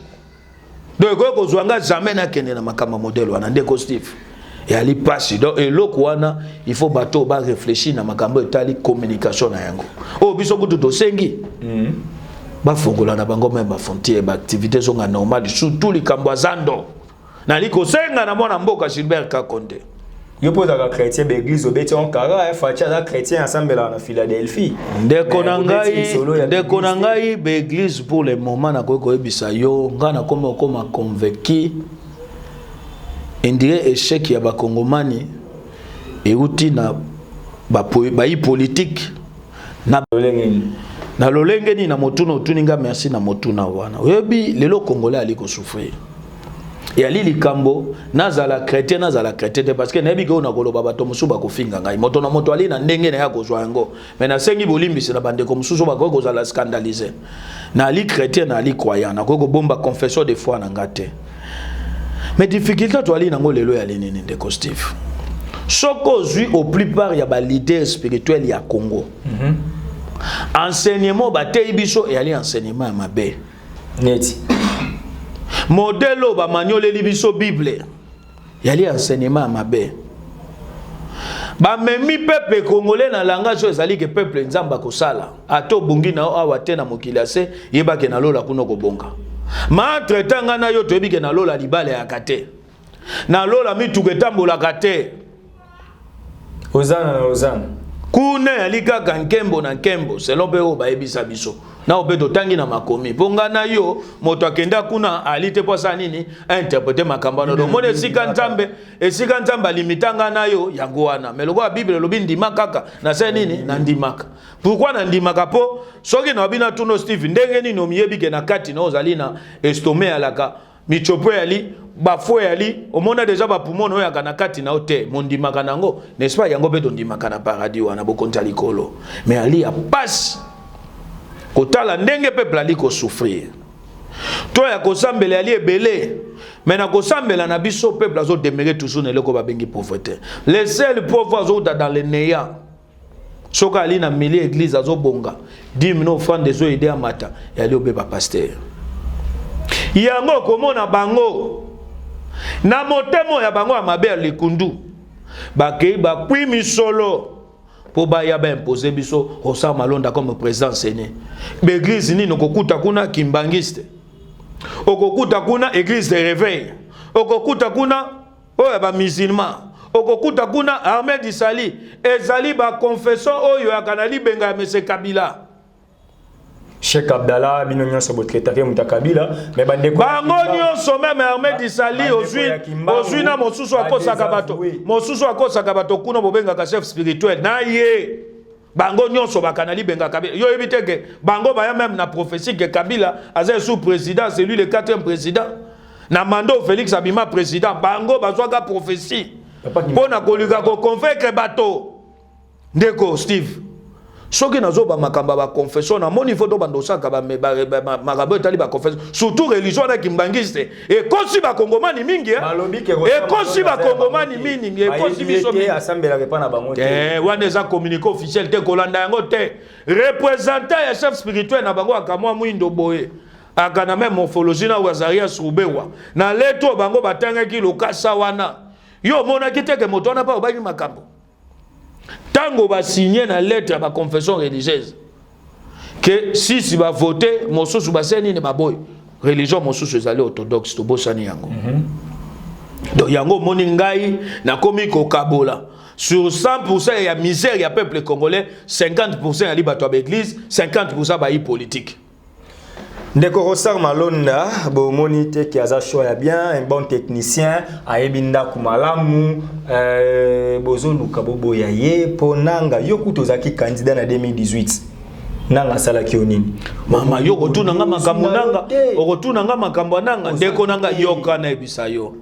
Donc ko zwanga jamais na kende na makama modèle wana ndeko Steve et ali passe donc eloko wana il faut bato ba réfléchir na makambo etali communication na yango oh biso kutu to sengi ba fongola na bango même ba frontière ba activité zonga normale surtout likambo zando na liko senga na mwana mboka Gilbert Kakonde yo poza ka chrétien be église obeti on kara facha za chrétien ensemble là na Philadelphie ndeko na ngai be église pour le moment na ko ebisa yo ngana koma convaincu indire échec ya ba kongomani euti na ba politique na lolengeni na motuna otuninga merci na motuna wana oyebi lelo congolais ali ko souffrir. Et ali likambo nazala chrétien parce que nabi ko na koloba bato musuba ko finga ngai moto na moto ali na ndenge na ya ko zwa yango mais na sengi bolimbisi na bande ko mususu ba ko zala scandaliser na ali chrétien na ali croyant na ko bomba confession de foi na ngate mais difficulté to ali na ngo lelo ya linini ndeko Steve soko zui au plupart ya ba leader spirituel ya Congo enseignement ba teibiso et ali enseignement ya mabe neti modèle ba magnole libiso Bible yali enseignement mabe ba memi peuple congolais na langage ezali ke peuple nzamba ko sala ato bungi na awa te na mokili ase yebake na lola kuno ko bonga ma tretanga na yo toyebike na lola libale ya kate na lola mituke tambola kate ozana kuna yali kaka nkembo na nkembo selon pe o ba yebisa biso na obedo tangi na makomi ponga na yo moto akenda kuna alite posa nini interpréter makambo no mone esika nzambe limitanga na yo yango wana meloko ya bible lobi ndima kaka na se nini na ndimaka pourquoi na ndimaka po soki na bina tuno Steve ndenge nini omiyebike na kati na ozali na estome alaka michopo yali bafo yali omona déjà ba poumon oyo yakana kati na ote mondimaka nango n'est-ce pas yango bedo ndimaka na paradis wana bokonza likolo mais ali ya passe kotala ndenge peuple ali ko souffrir to ya kosambela ali ebele mais na kosambela na biso peuple azo demeurer toujours na leko babengi pauvreté les seuls pauvres azo dans le néant soka ali na milieu église azo bonga 10 000 francs des aider à mata et ali obeba pasteur yango komona bango na motemo ya bango ya mabe likundu bakei bakwi misolo pour baya ba imposer biso Rosa Malonda comme président séné l'église ni nokokuta kuna kimbangiste okokuta kuna église de réveil okokuta kuna oya ba musulman okokuta kuna Ahmed Isali ezali ba confession oyo akanali benga monsieur Kabila Cheikh Abdallah bino nyonso botraitake mutakabila mais bande ko bango nyonso même Ahmed Isali ozui na mosusu akosaka bato kuna bobenga ka chef spirituel na ye bango nyonso bakanali benga Kabila yo ebiteke bango baya même na prophétie que Kabila azai sous président c'est lui le 4e président na mando Félix Abima président bango bazwaka prophétie pona kolika ko convaincre bato ndeko Steve soki nazoba makamba ba confession na moni foto bandosaka ba magabo etali ba confession surtout religion na kimbangiste et kosi ba kongomani mingi et kosi ba kongomani mingi et kosi biso mingi assemblée la na bango wana eza communiqué officiel te kolanda yango te représentant ya chef spirituel na bango akamwa mwindo boye akana même morphologie na wazaria subewa na leto bango batangaki lokasa wana yo mona kiteke moto na pa obaki makambo tango ba signer na lettre ba confession religieuse que si va voter mosusu ba seni ne baboy religion mosusu ezali orthodoxe to bosani yango donc yango moni ngai na komi ko kabola sur 100% ya misère ya peuple congolais 50% ya libato ba église 50% ba politique. Ndeko Rosa Malonda bomoni te ki aza choix ya bien un bon technicien ayebinda kumalamu bozo luka bobo ya ye ponanga yoku tozaki candidat na 2018 nanga sala ki onini mama yo kotuna nga makambo nanga okotuna nga makambo nanga ndeko nanga yoka na ebisa yo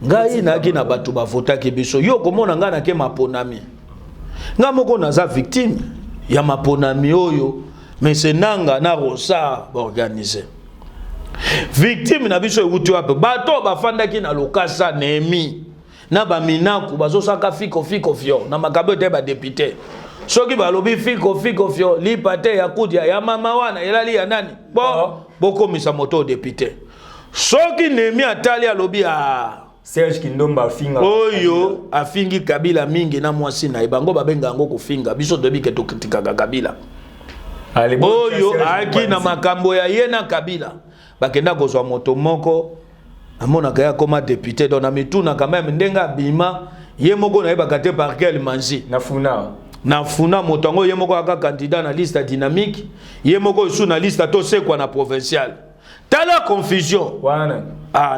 ngai naki na bato bavotaki biso yo komona nga nake maponami nga moko naza victime ya maponami oyo mais nanga na rosa organiser victime na biso euti wape bato bafandaki na lokasa nemi na baminaku bazosaka fiko fio na makambo te ba député soki balobi fiko fio lipate ya kudia ya mama wana elali ya nani bokomisa moto député soki nemi atali alobi Serge Kindomba afinga oyo afingi Kabila mingi na mwasi na bango babenga yango kofinga biso tobi ke tokitikaka Kabila oyo aki na makambo ya ye na Kabila bakenda kozwa moto moko amona kaya koma député donc na mituna quand même ndenga bima ye moko na yeba kate par quel manzi na funa moto ngo ye moko aka candidat na liste dynamique ye moko su na liste to sekwa na provincial tala confusion wana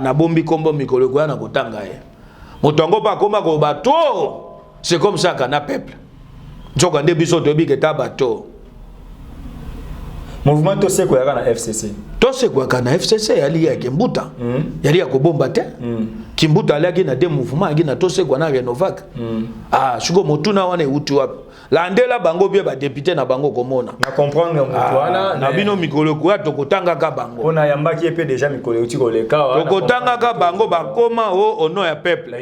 na bombi kombo mikolo kwa na kotanga ye moto ngo pa koma ko bato c'est comme ça kana peuple njoka nde biso to bi ke ta bato mouvement to sekwa ya na FCC to sekwa kana FCC yali ya Kimbuta yali ya kobomba te Kimbuta alaki na de mouvement aki na to sekwa na Renovak shuko motuna wana euti wapi landela bango bie ba député na bango komona na comprendre moto wana na bino mikolo kwa tokotanga ka bango ona yambaki epe déjà mikolo uti koleka wana tokotanga ka bango bakoma au nom ya peuple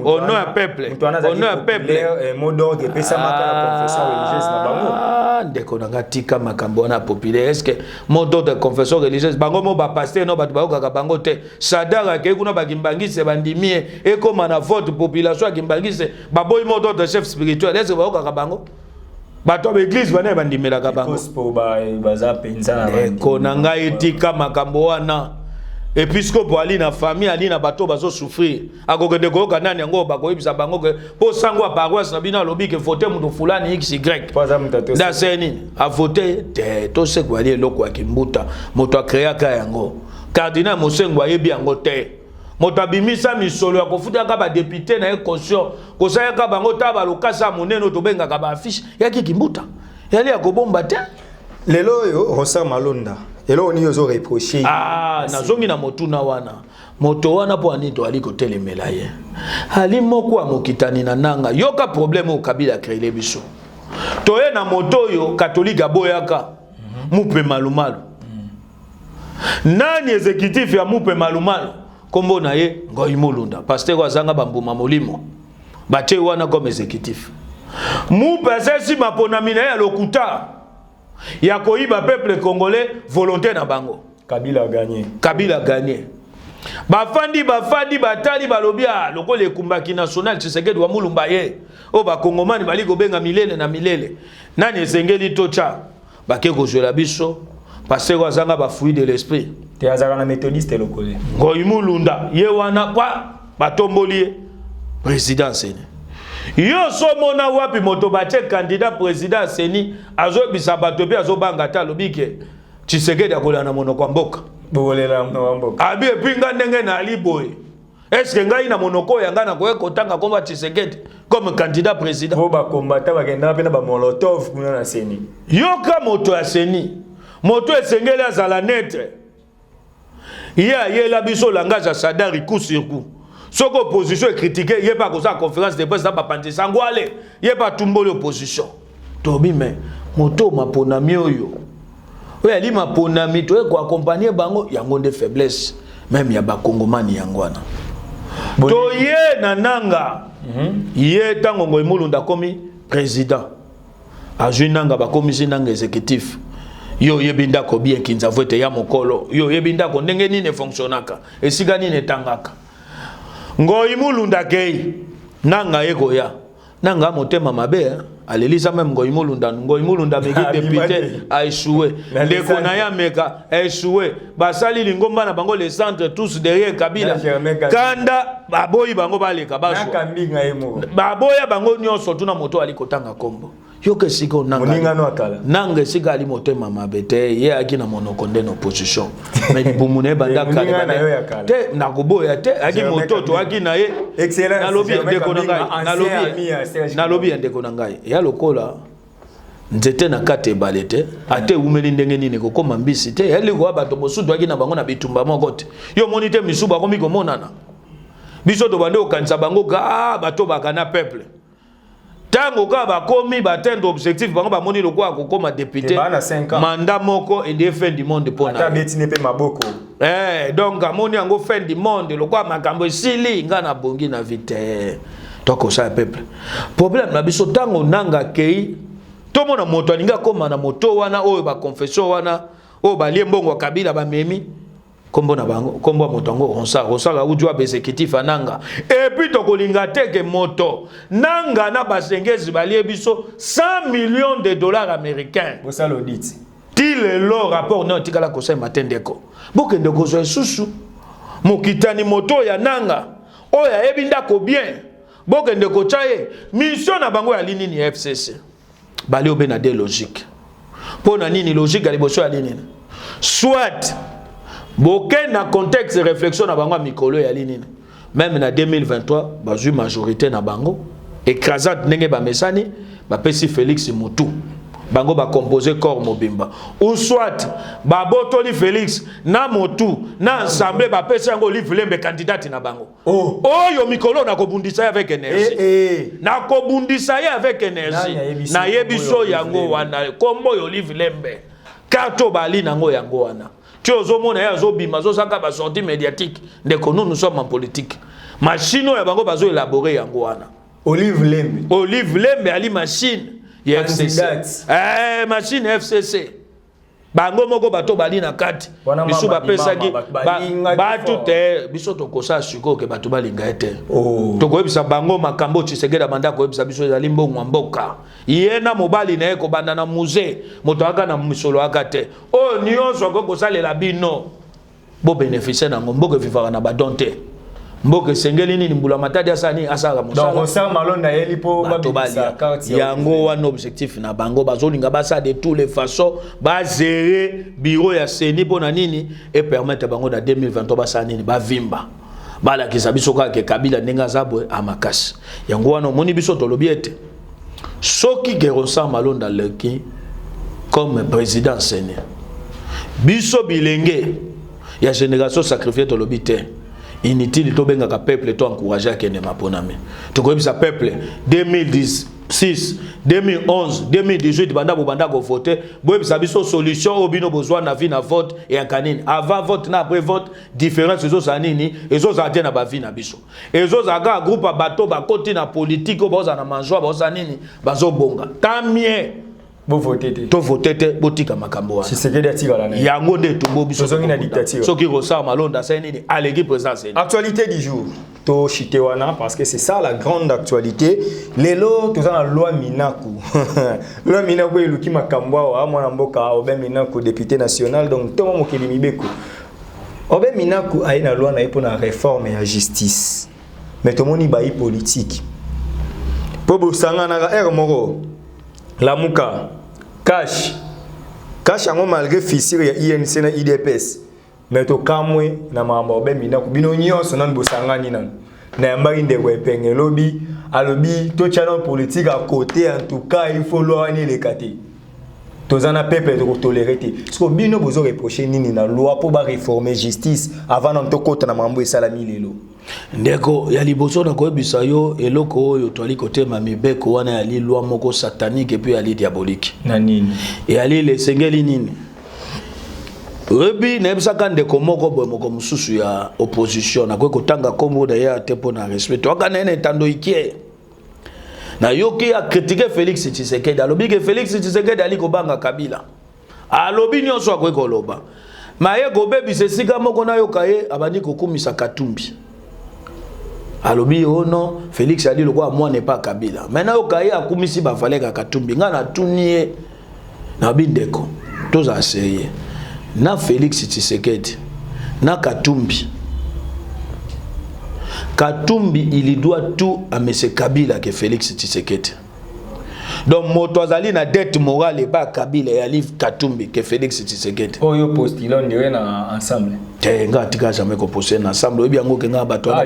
au nom ya peuple au nom ya peuple mot d'ordre pesa maka na confession religieuse na bango ndeko na tika makambo na populaire est-ce que mot d'ordre de confession religieuse bango mo ba pasteur no batu baoka bango te sadara ke kuna bakimbangise bandimie ekoma na vote population akimbangise baboy mot d'ordre de chef spirituel est-ce que baoka bango bato ba église bana bandimela ka bango gospel baza penza kona ngai tika makambo wana episcope ali na famille ali na bato bazo souffrir akokende koyoka nani yango bakoyebisa bango ke po sango paroisse na bino alobi ke voter mutu fulani xy da seni a voter te to se kwa ali eloko ya Kimbuta moto akreaka yango cardinal Mosengo ayebi yango te moto abimisa misolo ya kofuta ka ba député na caution kosayaka bango ta ba lokasa moneno to benga ka ba affiche ya Kimbuta yali ya kobomba te lelo yo Rosa Malonda elo ni yozo reprocher nazongi na motuna wana moto wana po anito aliko telemela ye ali moko amokitani na nanga yoka problème au Kabila créer biso toye na moto yo catholique aboyaka mupe malumalu nani exécutif ya mupe malumalu kombo na ye Ngoi Mulunda pasteur wazanga bambuma molimo bache wana comme exécutif mupe sesi maponami na ya lokuta ya koyiba peuple congolais volonté na bango Kabila a gagné bafandi batali balobia loko le kumbaki national Tshisekedi wa mulumba ye o ba kongomani bali ko benga milele na milele nani esengeli tocha bake ko jola biso parce que azanga ba fruit de l'esprit te azaka na méthodiste lokole Ngoi Mulunda ye wana kwa batomboli président seni yo so mona wapi moto bache candidat président seni azo bisa bato pe azo banga ta lobike Tshisekedi akola na monoko mboka bolela na mboka abi epinga ndenge na liboy est-ce que ngai na monoko yanga na ko kotanga komba Tshisekedi comme candidat président bo ba combattant bakenda pe na ba molotov kuna na seni yoka moto ya seni moto esengeli azala netre ye la biso langage ya sadari coup sur coup soko opposition est critiquée il y a pas comme ça conférence de presse dans pas panté sangwale il y a pas tumbole opposition tobi mais moto maponami oyo oyo ali maponami to ko accompagner bango yango de faiblesse même ya ba kongomani yangwana to ye nananga ye tango Ngoi Mulunda komi président ajunanga ba komisi nanga exécutif yo yebinda ko bien kinza vote ya mokolo yo yebinda ko ndenge nini fonctionnaka esika nini tangaka Ngoi Mulunda kei nanga yeko ya nanga motema mabe alelisa même Ngoi Mulunda meki député a échoué ndeko na ya meka a échoué basali lingomba na bango les centres tous derrière Kabila kanda baboyi bango baleka baso baboya bango nyonso tuna moto alikotanga kombo yoke siko nanga sika ali motema mabete ye aki na monoko ndeno opposition mais bumune banda kale te nakoboya te aki mototo aki na ye na lobi ndeko na ngai na lobi ndeko na ngai ya lokola nzete na kate balete ate umeli ndenge nini ko koma mbisi te eli ko bato bosudu aki na bango na bitumba moko te yo monite misuba ko miko monana biso to bande okanisa bango ka bato bakana peuple tango ka bakomi batendo objectif bango ba moni lokwa ko koma député mandat moko et des fin du monde pona ata betine pe maboko donc amoni yango fin du monde lokwa makambo sili ngana bongi na vite toko sa peuple problème na biso tango nanga kei to mona moto alinga koma na moto wana oyo ba confession wana oyo ba liembongo kabila ba memi kombo na bango kombo moto ngo ronsala ujwa exécutif ananga et puis to kolinga teke moto nanga na basengezi balie biso 100 millions de dollars américains bosa l'audit ti le rapport na tikala ko sa matendeko bokende ko zo susu mokitani moto ya nanga oya ebinda ko bien bokende ko chaye mission na bango ya linini FCC bali obena de logique pona nini logique ali boso ya linini soit boke na contexte réflexion na bango mikolo ya linini même na 2023 bazu majorité na bango écrasante ndenge ba mesani ba pesi Félix Mutu bango ba composer corps mobimba ou soit ba botoli Félix na Mutu na ensemble ba pesi yango livre candidate na bango oyo mikolo na kobundisa avec énergie na kobundisa avec énergie na yebiso yango wana kombo yo livre lembe kato bali nango yango wana tiozo mona ya zo bima zo saka ba sortie médiatique ndeko nous sommes en politique machine ya bango bazo élaborer yango wana Olive Lembe ali machine ya FCC machine FCC bango moko bato bali na kati biso ba pesaki ba tout biso to kosa suko ke bato balinga ete to ko ebisa bango makambo Tshisekedi banda ko ebisa biso ya limbongo mboka yena mobali na eko banda na musée moto aka na misolo aka te o nyonso ko kosalela bino bo bénéficier na ngombo vivara na badonte mboke sengeli nini mbula matadi asani asaka musala donc Ronsard Malonda yeli po babisa carte yango wana objectif na bango bazolinga basa de toutes les façons ba gérer bureau ya Seni pona nini et permettre bango na 2023 basa nini ba vimba bala kisabiso ka ke Kabila ndenga zabwe amakasi yango wana moni biso to lobiete soki ke Ronsard Malonda leki comme président Seni biso bilenge ya génération sacrifiée to lobite inutile to benga ka peuple to encourager à kene maponami to ko bisa peuple 2016 2011 2018 banda ko voter bo bisa biso solution obino besoin na vie na vote et akanini avant vote na après vote différence zo sanini ezo za na ba vie na biso ezo za ga groupe bato ba côté na politique bo za na manjoa bo za nini bazo bonga tamie bo voter to voter botika makambo wana Tshisekedi atika la nani yango nde tumbo biso zongi na dictature soki Ronsard Malonda ça nini alegi président. Actualité du jour to chitewana parce que c'est ça la grande actualité lelo to za loi Minaku loi Minaku eluki makambo wa mwana mboka Obe Minaku député national donc to mokeli mibeko Obe Minaku aina loi na ipo na réforme ya justice mais to moni bayi politique po bosanga na moko la muka cash yango malgré fissure ya INC na IDPS mais to kamwe na mambo Obe Minaku bino nyonso nan bosangani nan na yambaki ndeko epenge lobi alobi to channel politique à côté en tout cas il faut loi ni le kati tozana peuple de tolérer te parce que bino bozo reprocher nini na loi pour ba réformer justice avant non to kota na mambo esalami lelo ndeko ya liboso na koyebisa yo eloko oyo twali kote mamibeko wana ya li loi moko satanique et puis ya li diabolique na nini et ali le sengeli nini rebi na ebisaka ndeko moko boye moko mususu ya opposition na kotanga kombo da ya te pona respect waka na ene tando ikie na yoki a critiquer Félix Tshisekedi alobi ke Félix Tshisekedi ali ko banga Kabila alobi nyonso akweko loba maye go bebi sesika moko na yokaye abandi kokumisa Katumbi alobi ono Félix ali lokwa moi n'est pas Kabila maintenant yokaye akumisi ba valeka Katumbi ngana tunie na bindeko toza seye na Félix Tshisekedi na Katumbi il doit tout à M. Kabila que Félix Tshisekedi Donc moto azali na dette morale pas Kabila ya livre Katumbi que Félix Tshisekedi. Oyo postulon ndiwe na ensemble. Nga tika jamais ko poster na ensemble. Obi yango ke nga bato na.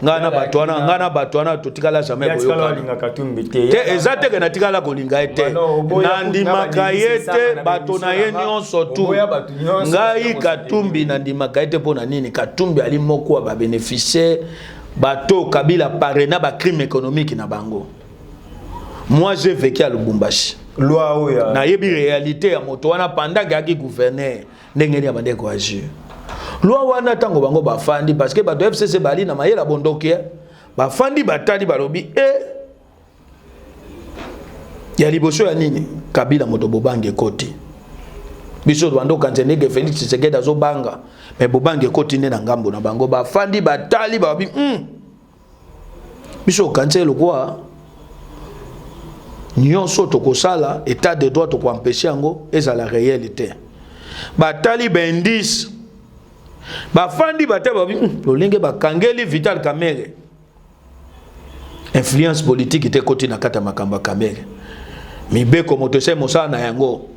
Nga na bato na to tikala jamais ko yoka. Linga Katumbi te. Te ezate ke na tikala ko linga ete. Nandi makayete bato na ye nyonso tu. Ngai Katumbi nandi makayete pona nini? Katumbi ali moko ba bénéficiaire bato Kabila parena ba crime économique na bango. Moi j'ai vécu à Lubumbashi. Loi oya. Na yebi réalité ya moto wana pendant que gouverneur ndengeni ya bande ko agir. Loi wana tango bango bafandi parce que bato FCC bali na mayela bondoki bafandi batali balobi ya liboso ya nini Kabila moto bobange koti. Biso bando kanzenege Félix Tshisekedi azo banga mais bobange koti ne na ngambo na bango bafandi batali babi biso kanzelo kwa nyonso tokosala état de droit toko empêcher yango eza la réalité batali bendis bafandi batali babi lolenge bakangeli Vital Kamerhe influence politique ite koti na kata makamba Kamerhe mibeko motose mosala na yango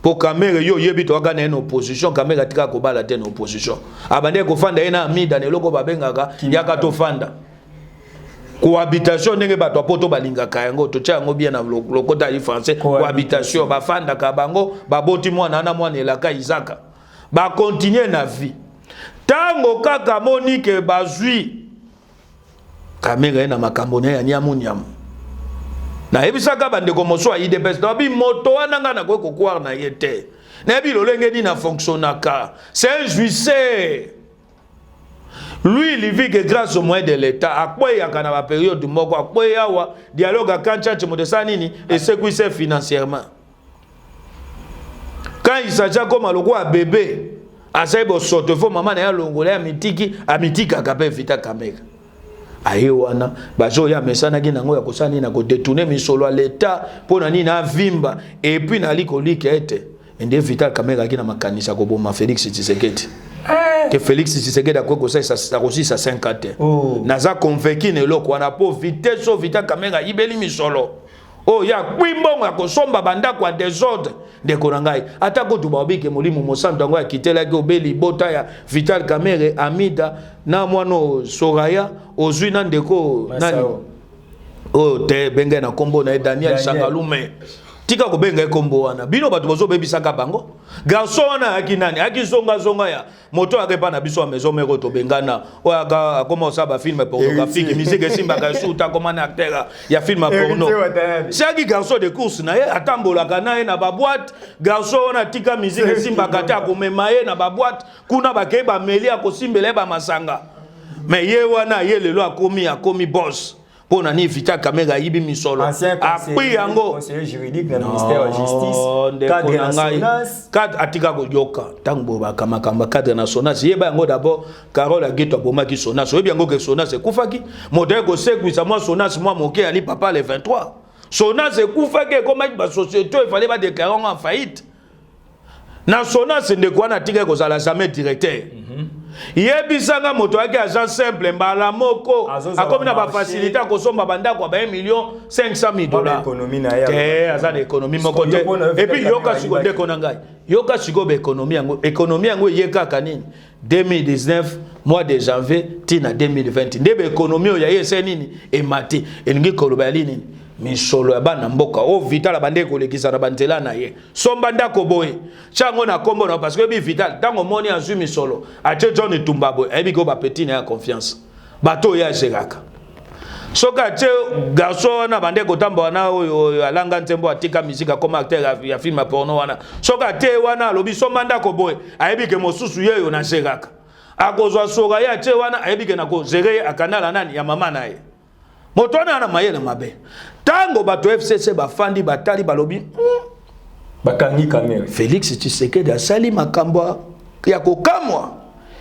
po Kamerhe yo yebi to aga na en opposition Kamerhe atika ko bala te na opposition abande ko fanda ena amida na eloko babengaka yaka to fanda cohabitation ndenge bato apoto balingaka yango to tia yango bien na lokota li français cohabitation bafanda ka bango baboti mwana na mwana elaka Isaka ba continuer na vie tango kaka Monique bazui Kamerhe na makambo na ya nyamunyamu na ebisaka bande ko moso aide bes do bi moto wana ngana ko kokwar na yete na bi lolenge ni na fonctionnaka c'est un juicé. Lui, il vit que grâce au moyen de l'État, à quoi il y a une période de mort, à quoi il y a un dialogue à Kancha, et ce qui c'est financièrement. Quand il s'agit comme un bébé, à ce moment il faut maman et l'ongolais à mitiki à Kapé Vita Kamerhe. Ayewana, bazo ya mesana ki nango ya kosani na ko détourner misolo à l'État pour nani na vimba et puis na likolike ete ende Vital Kamerhe ki na makanisa ko boma Félix Tshisekedi. Que Félix Tshisekedi a quoi ça aussi ça 50 ans. Naza convaincu ne loko wana po vitesse so Vital Kamerhe ibeli misolo. Oh ya kwimbongo ya kosomba banda kwa désordre de konangai. Ata ko tubabike molimo mosanto ngo ya kitela ke obeli bota ya Vital Kamerhe Amida na mwano Soraya ozwi na ndeko nani. Oh te benga na kombo na Daniel Sangalume. Tika ko benga kombo wana bino bato bozo bebisaka bango garçon wana akinani akizonga zonga ya moto akepa na biso maison meko to bengana oya comment ça ba film pornographique musique simba ka shoot comme un acteur ya film porno c'est garçon de course na ye atambola kana na ba boîte garçon wana tika musique simba kata ko memaye na ba boîte kuna ba ke ba meli akosimbele ba masanga mais ye wana ye lelo akomi boss. Pour nani Vital Kamerhe yibi misolo après yango conseiller juridique dans le ministère de la justice cadre national cadre atika ko yoka tango ba kamakamba cadre national yeba yango d'abord Carole Ageto bomaki Sonas yebi yango ke Sonas ekufaki modèle ko sekwisa moi Sonas moi moké ali papa le 23 Sonas ekufaki comme ba société il fallait ba déclarer en faillite na Sonas ndeko na tika ko sala jamais directeur yebisanga moto yake agent simple mbala moko akomi na ba facilité ko somba banda kwa $1,500,000 économie na ya te aza économie moko te et puis yoka siko ndeko na ngai yoka siko be économie yango yeka kanini 2019 mois de janvier tina 2020 ndebe économie ya yese nini emati elingi koloba nini misolo ya bana mboka o Vital bande ko lekisa na banzela na ye somba ndako boye chango na kombo na parce que bi Vital tango moni azui misolo ache John Tumbabo ebi ko ba petit na confiance bato ya jeraka soka che garçon na bande ko tamba na oyo alanga ntembo atika musique comme acteur ya film porno wana soka te wana lobi somba ndako boye ebi ke mosusu yeyo na jeraka akozwa soka ya che wana ebi ke na ko gérer akanala nani ya mama na ye motona na mayele mabe tango bato FCC bafandi batali balobi bakangi Kamerhe Félix Tshisekedi asali makambo ya kokamwa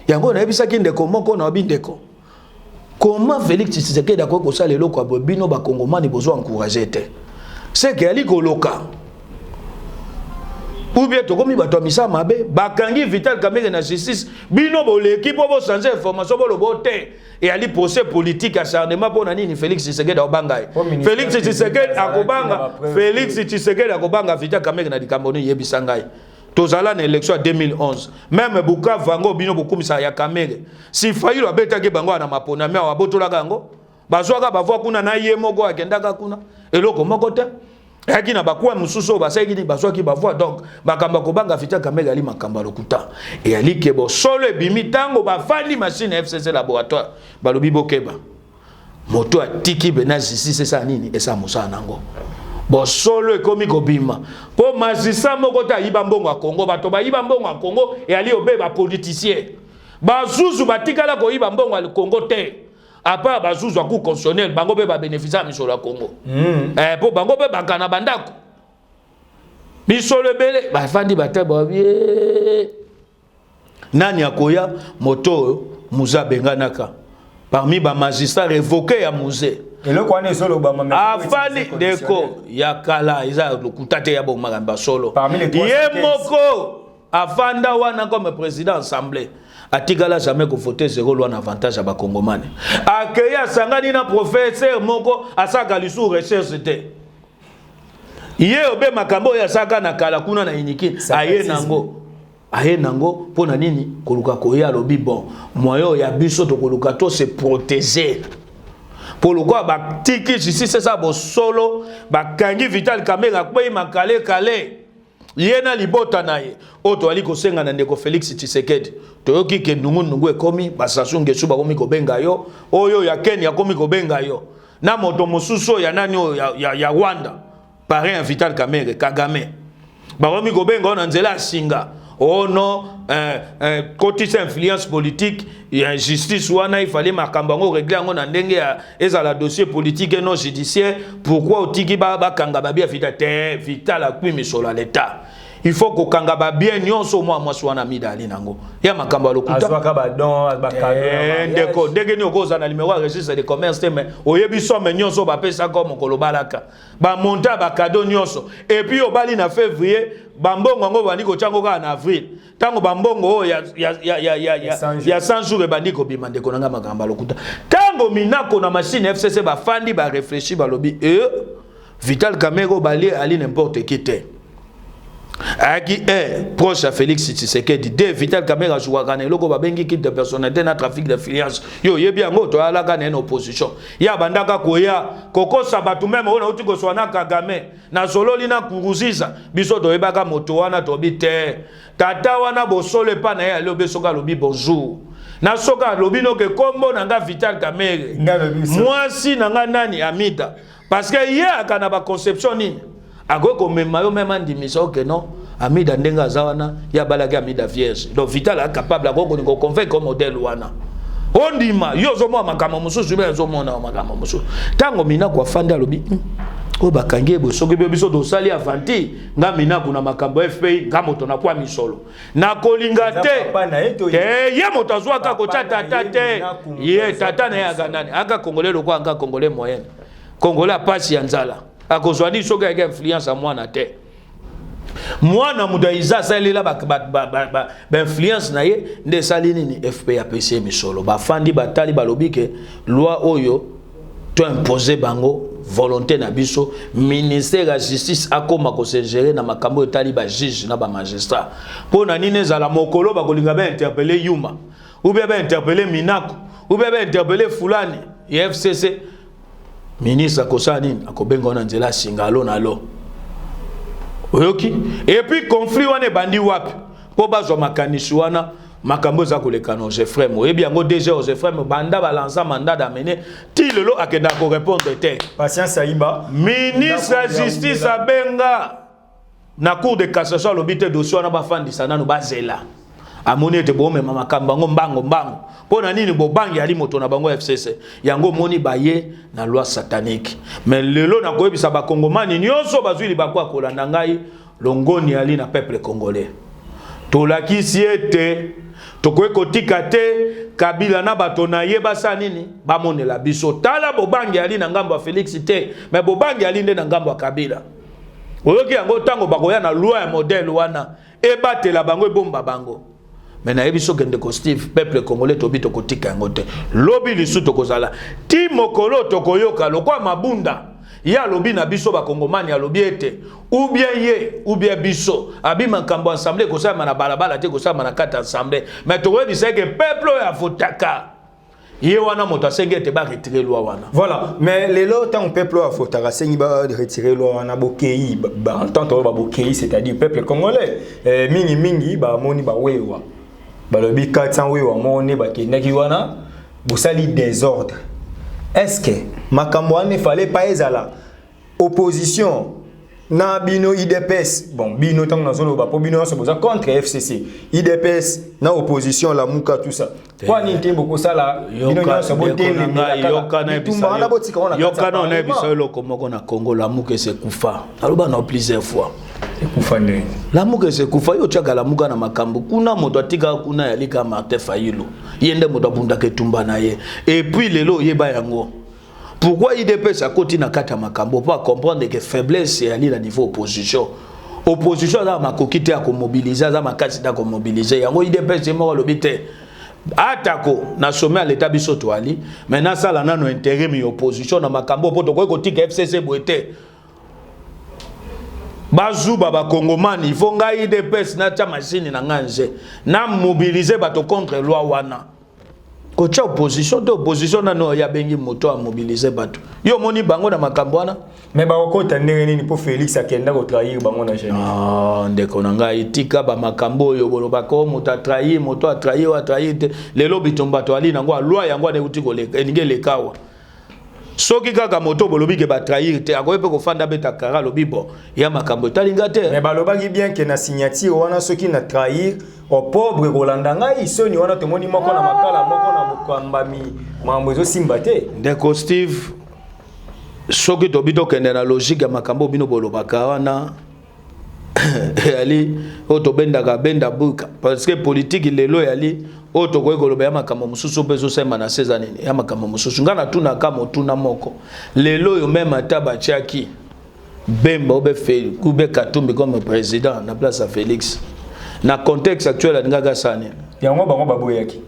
yango na yebisaki ndeko moko na bindeko comment Félix Tshisekedi akoko kosala eloko ya bino bakongomani bozo encourager te c'est que ali koloka ou bien tokomi bato misa mabe bakangi Vital Kamerhe na justice bino boleki po bo changer information bo lobote et ali procès politique acharnement pour nani Félix Tshisekedi obanga Félix Tshisekedi akobanga Vital Kamerhe na dikamboni yebisa ngai tozala na élection 2011 même Bukavu vango bino bokumisa ya Kamerhe si Fayulu abetaki bango na mapona mais abotolaka yango bazwaka bavwa kuna na ye moko akendaka kuna eloko moko te yaki na bakuwa mususu basaki ni bazwaki bavwa donc bakamba kobanga Vital Kamerhe ali makamba lokuta et ali kebo solo ebimi tango bafandi machine FCC laboratoire balobi bokeba moto atiki bena justice ça nini esa musa nango bo solo ekomi kobima po magistrat moko ta yiba mbongo ya Congo bato ba yiba mbongo ya Congo et ali obe ba politicien bazuzu batikala ko yiba mbongo ya Congo te à part bazuzu à coup constitutionnel bango be ba bénéficier misolo ya Congo po bango be bakana bandako misolo bele ba fandi bata ba bien nani akoya moto muza benganaka parmi ba magistrat révoqué ya musée eloko wana solo ba mama afani deko ya kala iza lokutate ya bo magamba solo ye moko afanda wana comme président assemblée atikala jamais ko voter zéro loi avantage à ba congomane akeya sangani na professeur moko asaka lisu recherche te ye obe makambo ya saka na kala kuna na iniki aye nango pona nini koluka koya lobi bon moyo ya biso to koluka to se protéger pour le quoi batiki justice ça bo solo bakangi Vital Kamerhe akwe makale kale yena libota naye oto ali kosenga na ndeko Félix Tshisekedi toyoki ke nungu ekomi basasunge suba komi kobenga yo oyo ya Kenya komi kobenga yo na moto mosusu ya nani ya Rwanda parrain Vital Kamerhe Kagame bakomi kobenga na nzela singa oh non côté influence politique et injustice wana il fallait makambango régler ngo na ndenge ya ezala dossier politique et non judiciaire pourquoi otiki ba kanga ba bien Vital akwi misolo à l'état il faut ko kanga ba bien nyonso moi swana midali nango ya makambo lokuta azwaka ba don ba cadeau ndeko ndenge ni okoza na numéro registre de commerce mais oyebi somme nyonso ba pesa comme kolobalaka ba monta ba cadeau nyonso et puis obali na février bambongo ngo bandi ko chango ka na avril tango bambongo ya 100 jours bandi ko bima ndeko nanga makambo lokuta tango minako na machine FCC ba fandi ba réfléchir ba lobi Vital Kamerhe bali ali n'importe qui te aki proche à Félix Tshisekedi de Vital Kamerhe jouwa kana loko ba bengi kit de personnalité na trafic d'influence yo yebi yango to ala kana en opposition ya bandaka koya koko sabatu même ona uti ko swana Kagame na sololi na kuruziza biso to yebaka moto wana to bite tata wana bosole pa na ya lobe soka lobi bonjour na soka lobi no ke kombo nanga Vital Kamerhe mwasi nanga nani Amida parce que ye akana ba conception nini agoko mema yo même andimisa que non Amida ndenga zawana ya balaki Amida vierge donc Vital est capable agoko ni ko convaincre modèle wana ondima yo zo mo makama mususu be zo mona makama mususu tango mina kwa fanda lobi o bakangi bosoki biso do sali avanti nga mina kuna makambo FPI nga moto na kwa misolo na kolinga te ye moto azwa ka ko tata te ye tata na ya ganani aka congolais lokwa anga congolais moyen congolais pasi ya nzala akozwadi soka ya influence à mwana te mwana mudaiza salela ba influence na ye nde sali nini FP ya PC misolo ba fandi batali balobike loi oyo to imposer bango volonté na biso ministère de justice akoma ko se gérer na makambo etali ba juge na ba magistrat pona nini zala mokolo ba kolinga ba interpeller Yuma ou bien ba interpeller Minako ou bien ba interpeller Fulani FCC ministre akosani akobenga na nzela singalo na lo oyoki et puis conflit wana bandi wapi po bazwa makanisi wana makambo za koleka no Jeffrem oyebi yango déjà Jeffrem banda balanza mandat d'amener ti lelo akenda ko répondre te patience Aïba ministre de justice abenga na cour de cassation lobité dossier wana bafandisa nanu bazela amoni ete bo mema makambo ngo mbango pona nini bo bangi ali moto na bango FCC yango moni baye na loi satanique mais lelo na koyebisa ba kongomani nyonso bazwili bakwa kolanda ngai longoni ali na peuple congolais tolakisi ete tokoye kotika te Kabila na bato na ye basa nini bamonela biso tala bo bangi ali na ngambo ya Félix te mais bo bangi ali nde na ngambo ya Kabila oyoki yango tango bakoya na loi ya modèle wana ebatela bango ebomba bango. Mais na yebiso kende ko Steve peuple congolais tobi to kotika yango te. Lobi lisu to kozala. Ti mokolo to koyoka lokwa mabunda. Ya lobi na biso ba kongomani ya lobi ete ou bien ye ou bien biso abi makambo assemblée ko sa na balabala te ko sa na kata assemblée. Mais to webi c'est que peuple ya fotaka. Ye wana moto asenge te ba retirer loi wana. Voilà, mais les lots tant peuple a fotaka sengi ba retirer loi wana bokei ba tant ba bokei c'est-à-dire peuple congolais mingi ba moni ba wewa. Balobi 400 wewa moni ba kenaki wana bosali désordre. Est-ce que makambo wana fallait pas ezala opposition na bino IDPS bon bino tant na zone ba po bino so boza contre FCC IDPS na opposition la muka tout ça kwa ni tembo ko sala bino nyonso botele yoka na na biso eloko moko na Congo la muka se kufa aloba na plusieurs fois kufa ndenge la muka se kufa yo chaka la muka na makambo kuna moto atika kuna yalika Martin Fayulu yende moto abunda ke tumba na ye et puis lelo yeba yango. Pourquoi IDPS a continué à kata makambo pour comprendre que faiblesse est à la niveau opposition. Opposition là ma kokité à mobiliser, ça ma kasi à mobiliser. Yango IDPS c'est moi le bité. Atako na sommet à l'état biso toali. Maintenant ça là na intérêt mi opposition na makambo pour to ko tika FCC boete. Bazou baba Congomani il faut nga IDPS na cha machine na nganje na mobiliser bato contre loi wana. Kocha opposition de opposition na no ya bengi moto a mobiliser bato yo moni bango na makambo wana mais ba okota ndenge nini po Félix akenda ko trahir bango na jeunesse ndeko na ngai tika ba makambo yo boloba ko moto a trahir wa trahir te lelo bitomba to ali nango loi yango na uti ko elinge lekawa soki kaka moto bolobi ke ba trahir te akoyepe ko fanda beta kara lobi bo ya makambo talinga te mais balobaki bien que na signature wana soki na trahir au pauvre Rolanda ngai soni wana temoni moko na makala moko na bokambami mambo zo simbate ndeko Steve soki to bito kende na logique ya makambo bino bolobaka wana ali oto benda buka parce que politique lelo yali oto ko ekoloba ya makambo mususu peso sema na 16 années ya makambo mususu ngana tuna kama tuna moko lelo yo même ataba chaki Bemba obe fait Koube Katumbi comme président na place à Félix. Na contexte actuel à Ngaga Sane. Yango bango baboyaki.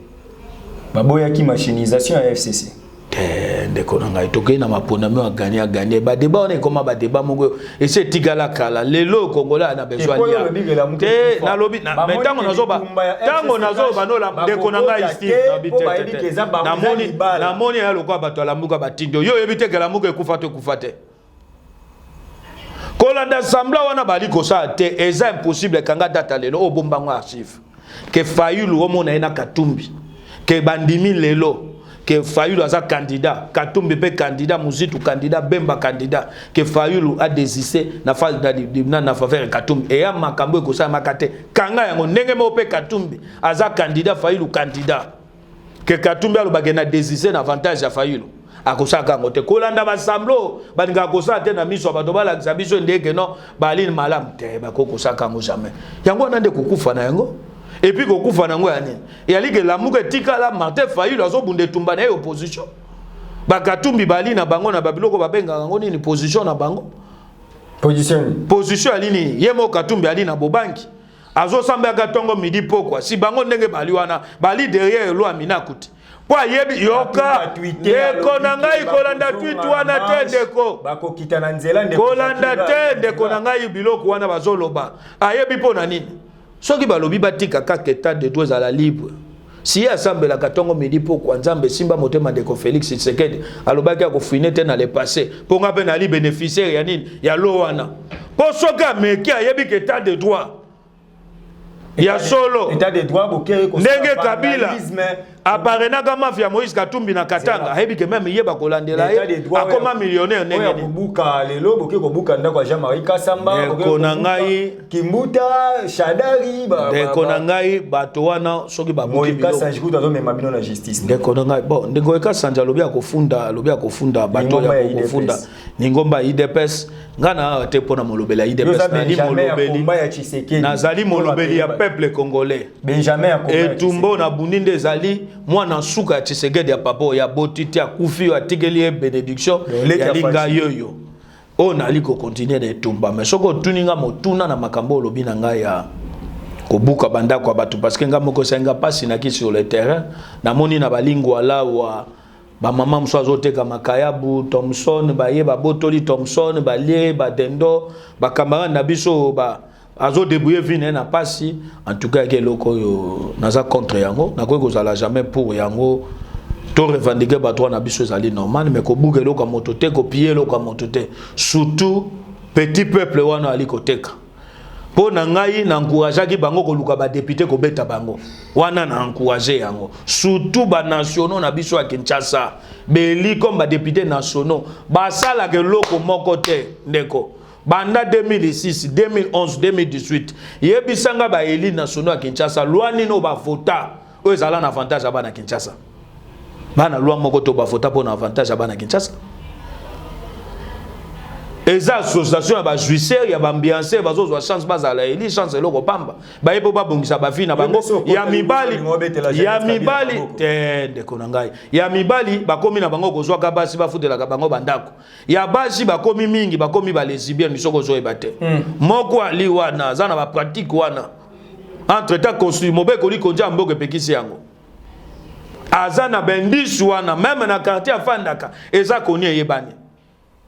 Baboyaki machinisation à FCC. Ndeko na ngai toke na maponami a gagné ba débat on est comme ba débat mongo et c'est tigala kala lelo congolais na besoin de na lobby na tango nazoba no la ndeko na ngai Steve na moni ya lokwa bato la muka batindo yo ebite ke la muka ekufate kolanda sambla wana bali ko sa te eza impossible kanga data lelo obombango archive ke Fayulu omona ena Katumbi ke bandimi lelo que Fayulu a candidat, Katumbi pe candidat, Muzitu candidat, Bemba candidat, que Fayulu a désisté na phase na faveur Katumbi et a makambo ko sa makate kanga yango ndenge mo pe Katumbi aza candidat Fayulu candidat que Katumbi a lobagena désisté na avantage ya Fayulu akosaka ngote kolanda basamblo baninga kosa te na miso bato bala biso ndeke no balini malam te bakokosaka ngo jamais yango nande kokufa na yango. Et puis qu'on couvre en anglais, et ali que la mouke tika la Martin Fayulu azo bunde tumba na opposition. Bakatumbi bali na bango na babiloko babenga ngo ni position na bango. Position alini yemo Katumbi ali na bobanki. Azo samba katongo midi pokwa. Si bango ndenge bali wana bali derrière loi minakuti. Kwa yebi yoka deko na ngai kolanda tweet wana te deko. Bako kita na nzela ndeko. Kolanda te deko na ngai biloko wana bazoloba. Ayebi pona nini? Soki balobi batika kaka état de droit à la libre. Si assemble la katongo midi pourquoi nzambe simba motema ndeko Félix Tshisekedi alobaki akofine te na le passé pour ngape na li bénéficiaire ya nini ya lo wana. Po soka meki ayebi que état de droit. Ya solo état de droit bokere ko ndenge Kabila aparenaka mafia Moïse Katumbi na Katanga ayebi que même yeba kolandela akoma millionnaire ndenge ni buka lelo bokere ko buka ndako Jean-Marie Kasamba bokere ngai Kimbuta Shadari ba ndeko na ngai bato wana soki ba buki bilo Sanjikuta zo mema bino na justice ndeko na ngai bon ndeko ka sanja lobi akofunda bato ya kofunda ningomba IDPS ngana te pona molobela IDPS nazali molobeli ya peuple congolais Benjamin et tumbo na buninde zali mwana suka Tshisekedi ya papo ya botiti ya kufi ya tigeli bénédiction ya linga yoyo on ali ko continuer de tumba mais soko tuninga motuna na makambo lobi na ngai ya kobuka banda kwa batu parce que nga moko senga pasi na ki sur le terrain na moni na balingo ala wa ba mama mswazo teka makayabu Thomson ba ye ba botoli Thomson ba lie ba dendo ba kamara na biso ba azo débrouiller vine na pasi en tout cas ke loko yo naza contre yango na ko kozala jamais pour yango to revendiquer ba toi na biso ezali normal mais ko buka loko moto te ko pier loko moto te surtout petit peuple wana ali koteka po na ngai na encourageaki bango ko luka ba député ko beta bango wana na encourager yango surtout ba nationaux na biso ya Kinshasa beli comme ba député nationaux ba sala ke loko moko te ndeko banda 2006 2011 2018 yebisanga ba eli nationaux ya Kinshasa loi nino ba vota o ezala na avantage aba na Kinshasa bana loi moko to ba vota po na avantage aba na Kinshasa. Eza association ya ba juicière ya ba ambiance bazo zo chance bazala eli chance eloko pamba ba yebo ba bongisa ba fina bango ya mibali te de konangai ya mibali bakomi na bango kozwa ka basi ba futela ka bango bandako ya basi bakomi mingi bakomi ba lesbienne misoko zo ebate moko ali wana za na ba pratique wana entre temps construit mobe ko li konja mboke pekisi yango azana bendisu wana même na quartier afandaka eza koni eyebani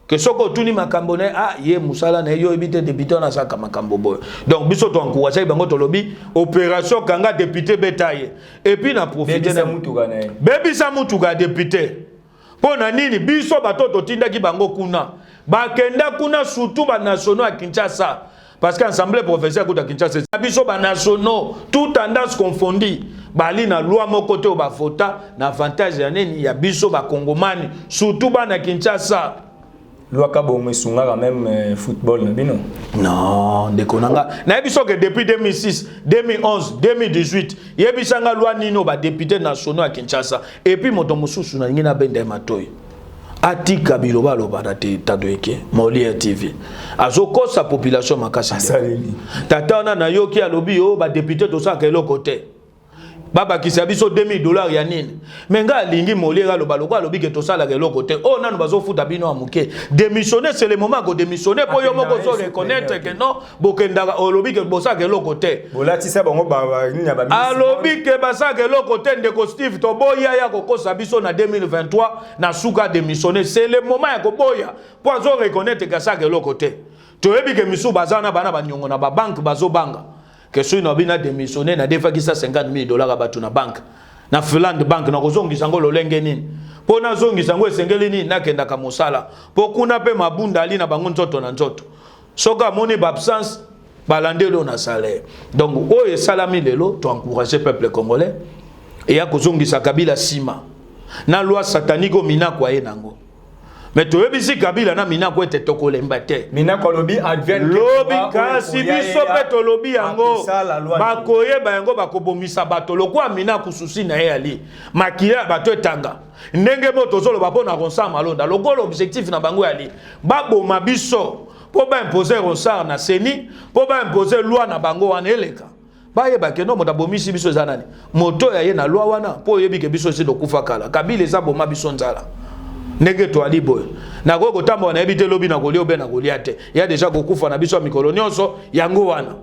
que soko tuni makambo ne ye musala na yo ebite député na saka makambo boy donc biso to encourager bango to lobi opération kanga député betaye et puis na profiter na mutuka na bebisa mutuka député pona nini biso bato to tindaki bango kuna bakenda kuna surtout ba nationaux à Kinshasa parce qu'ensemble professeur kuta Kinshasa biso ba nationaux tout tendance confondu bali na loi moko te ba vota na avantage ya nini ya biso ba kongomani surtout ba na Kinshasa. Loi Kabongo Sunga même football na bino. Non, dekonanga. Na biso que depuis 2006, 2011, 2018, yebisanga loi nino ba député nationaux à Kinshasa et puis moto mususu na ngina benda matoyi. Atika biloba loba date tadoeke Molière TV. Azoko sa population makasi. Tata na yoki alobi o ba député to sa kelo côté. Baba kisabiso $2000 ya nini menga lingi Molière loba lokwa lobi ke to sala ke loko te oh nanu bazo futa bino amuke démissionner c'est le moment ko démissionner po yo moko zo reconnaître que non bokenda olobi ke bosa ke loko te bolati sa bango ba nini ba alobi ke basa ke loko te ndeko Steve to boya ya kokosa biso na 2023 na suka démissionner c'est le moment ya ko boya po zo reconnaître que ça ke loko te to yebi ke misu bazana bana banyongo na ba banque bazo banga que si on a bien démissionné na defa kisa $50,000 à batu na banque na Finland bank na kozongi sango lolenge nini po na zongi sango esengeli nini na kenda ka mosala po kuna pe mabunda ali na bango nzoto na nzoto soka moni ba absence balandelo na salaire donc o e salami lelo to encourager peuple congolais et ya kozongi sa Kabila sima na loi satanique mina kwa ye nango. Mais tu veux si Kabila na mina ko ete tokolemba te. Mina ko lobi advient lobi kasi biso peto lobi yango. Bakoye ba yango bakobomisa bato lokwa mina kususi na ye ali. Makila bato etanga. Ndenge moto zolo bapona konsa malonda. Lokolo objectif na bango ali. Baboma biso po ba imposer ronsar na seni, po ba imposer loi na bango wana eleka. Ba ye ba keno moto bomisi biso zanani. Moto ya ye na loi wana po yebi ke biso se dokufa kala. Kabila eza boma biso nzala. Nege to ali boy na go kotambo na ebite lobi na kolia obe na kolia te ya déjà kokufa na biso mikolo nyonso yango wana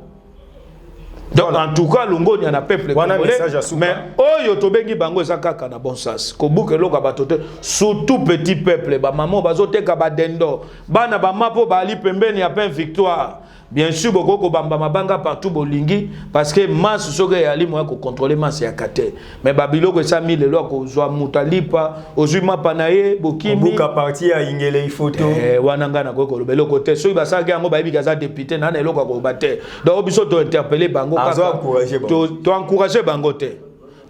donc voilà. En tout cas longoni na peuple congolais mais oyo tobengi bango eza kaka na bon sens ko buke loka batote surtout petit peuple ba maman bazoteka ba dendo bana ba mapo ba ali pembeni ya pain victoire. Bien sûr, beaucoup bamba mabanga partout bolingi parce que masse soge yali moya ko contrôler masse ya kate. Mais babilo ko 100 000 lelo ko zwa mutalipa ozuma panaye bokimi. Buka parti ya ingele photo. Wananga na ko lobelo ko te so ibasa ga ngo ba biga za député na eloko ko bate. Donc biso to interpeller bango kaka. To encourager bango te.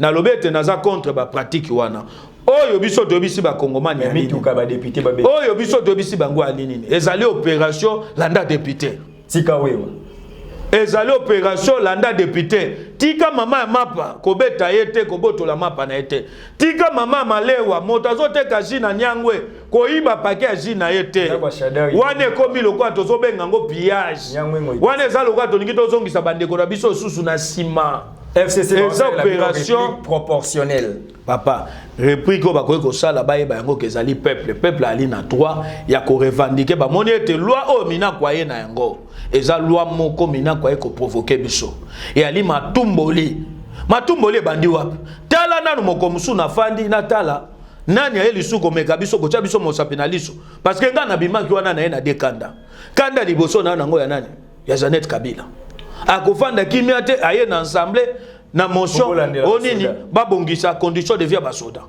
Na lobete naza contre ba pratique wana. Oyo biso to bisi ba kongomani ya mituka ba député ba be. Oyo biso to bisi bango alini. Ezali opération landa député. Tika wewa. Ezali opération landa député. Tika mama ya mapa kobeta yete koboto la mapa na yete. Tika mama malewa motazo te kajina nyangwe koiba pake ya jina yete. Wane komi lokwa tozo benga ngo pillage. Wane za lokwa to ningi tozongisa bandeko na biso susu na sima. FCC eza opération proportionnelle. Papa, repris ko ba ko sala ba yeba yango kezali peuple ali na droit ya ko revendiquer ba moni ete loi o mina kwa ye na yango eza loi moko mina kwa ye ko provoquer biso et ali matumboli bandi wapi tala nanu moko musu na fandi na tala nani ya lisu ko meka biso ko tia biso mosapi na liso parce que nga na bimaki wana na ye na dekanda kanda liboso na nango ya nani ya Jeannette Kabila akofanda kimia te aye na ensemble na motion onini babongisa condition de vie ba soda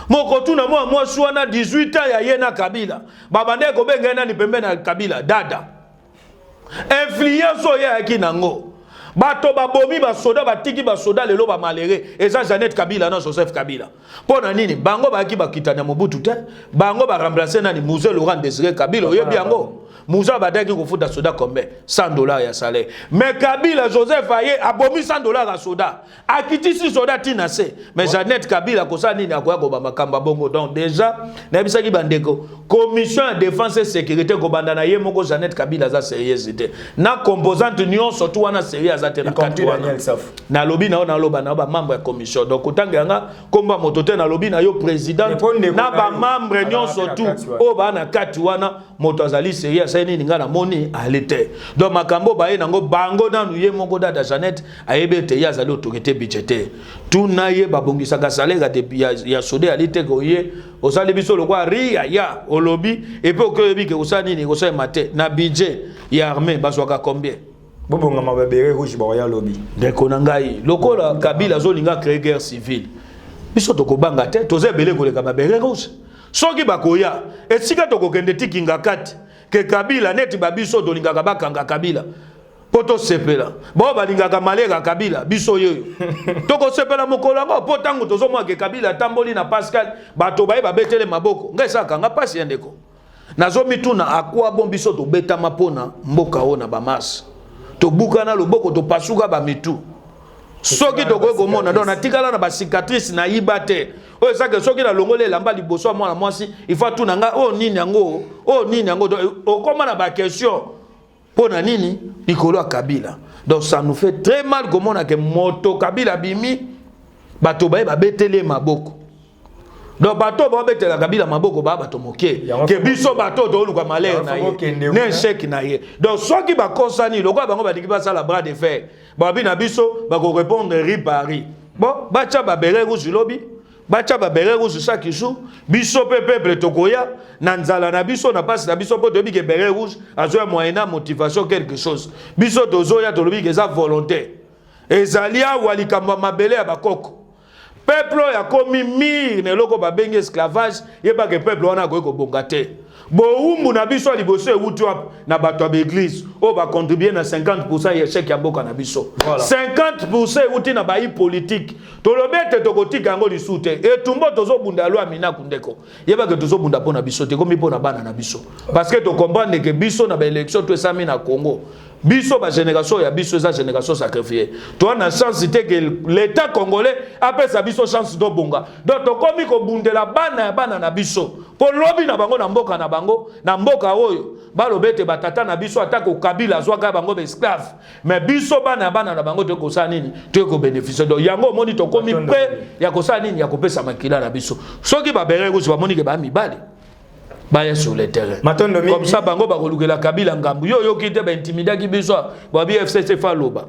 moko tuna moi swana 18 ans ya yena Kabila babande ko benga nani pembe na Kabila dada influence ya kinango bato babomi ba soda batiki ba soda lelo ba malere eza Jeannette Kabila na Joseph Kabila pona nini bango baki bakitana Mobutu te bango ba remplacer nani Musée Laurent Désiré Kabila oyebi yango Moussa badaki ko futa soda combien $100 ya salaire mais Kabila Joseph aye abomi $100 à soda akiti si soda tina se mais Jeannette Kabila ko sa nini akoya ko ba makamba bongo donc déjà na bisaki bandeko commission de défense et sécurité ko banda na ye moko Jeannette Kabila za sérieuxité na composante union surtout wana sérieux za te na kati na lobby na loba na ba membre ya commission donc otanga yanga komba motote na lobby na yo président na ba membre union surtout o ba na kati wana moto azali sérieux seni ninga na moni alete donc makambo baye nango bango nanu ye moko dada Jeannette ayebete ya zali autorité budgétaire tuna ye babongisa ka salaire ya sode alite ko ye osali biso lokwa ria ya olobi et puis okoyebi ke osani ni kosa mate na budget ya armée bazwaka combien bobonga mababere rouge ba ya lobby ndeko na ngai lokola Kabila zolinga créer guerre civile biso tokobanga te tozebele koleka babere rouge soki bakoya esika tokokende tikinga kati ke Kabila neti babiso dolingaka bakanga Kabila poto sepela bo balingaka malega Kabila biso yoyo toko sepela mokolo ngo potango tozomwa ke Kabila tamboli na Pascal bato baye babetele maboko ngesa kanga pasi yandeko nazomi tuna akwa bon biso to beta mapona mboka ona ba mas to bukana loboko to pasuka ba mitu soki to ko mona donc na tikala na ba cicatrice na yibate o esaka soki na longole lamba liboso mwana mwasi il faut tuna nga o nini yango o koma na ba question pona nini likolo ya Kabila donc ça nous fait très mal comme on a que moto Kabila bimi bato baye babetele maboko donc bato ba betela Kabila maboko ba bato moke ke biso bato to luka malere na ye ne chèque na ye donc soki ba kosani lokwa bango ba diki ba sala bras de fer ba bi na biso ba ko répondre ribari bon ba cha ba bere rouge lobi bacha ba bere rouge chaque jour biso peuple tokoya na nzala na biso na passe na biso po to bi ke bere rouge azoya moyena motivation quelque chose biso tozoya to lobi ke za volontaire ezalia walikamba mabele ya bakoko peuple ya komi mir ne loko ba bengi esclavage yeba ke peuple wana ko bonga te boumbu na biso liboso ewutu na bato ba église o ba contribuer na 50% ya chèque ya boka na biso 50% ewuti na bayi politique to lobete to kotika yango lisute et tumbo tozo bunda lwa mina kundeko yeba ke tozo bunda pona biso te komi pona bana na biso parce que to comprendre que biso na ba élection to esami na Congo biso ba génération ya biso za génération sacrifiée toi na chance te que l'état congolais appelle sa biso chance do bonga donc to komi ko bundela bana na biso po lobi na bango na mboka oyo balobete batata na biso atako Kabila zwaka bango be esclave mais biso bana na bango te ko sa nini te ko bénéficier donc yango moni to komi prêt ya ko sa nini ya ko pesa makila na biso soki ba bere ko ba moni ke ba mibale baya sur le terrain comme ça bango ba kolukela Kabila ngambu yo kite ba intimidaki biso ba BFC fa loba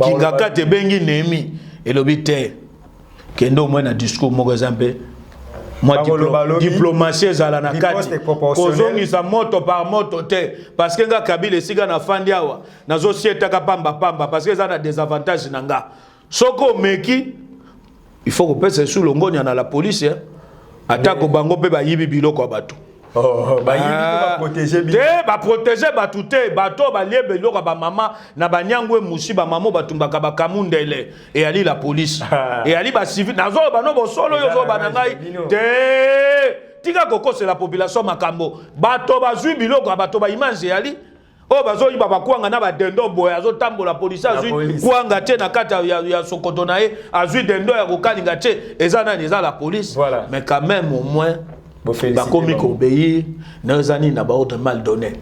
kingaka te bengi nemi elobi te kendo mo na discours moko exemple moi diplomatie zala na kati kozongisa moto par moto te parce que nga Kabila esika na fandi awa nazo sietaka pamba parce que ça na désavantage nanga soko meki il faut que pese sous longonya na la police hein atako bango pe ba yibi biloko ya bato ba yibi protéger bien ba protéger bato te bato ba liebe biloko ba mama na banyangwe mushi ba mamo batumbaka ba kamundele et ali la police et ali ba civil nazo ba no bo solo yo zo ba nangai te tika koko c'est la population makambo bato ba zwi biloko ya bato ba image ali o bazo yiba bakwanga na ba dendo boya zo tambola police azwi kwanga te na kata ya Sokoto na ye azwi dendo ya kokalinga te eza nani eza la police mais quand même au moins bakomi ko obéir na zani na ba ordre mal donné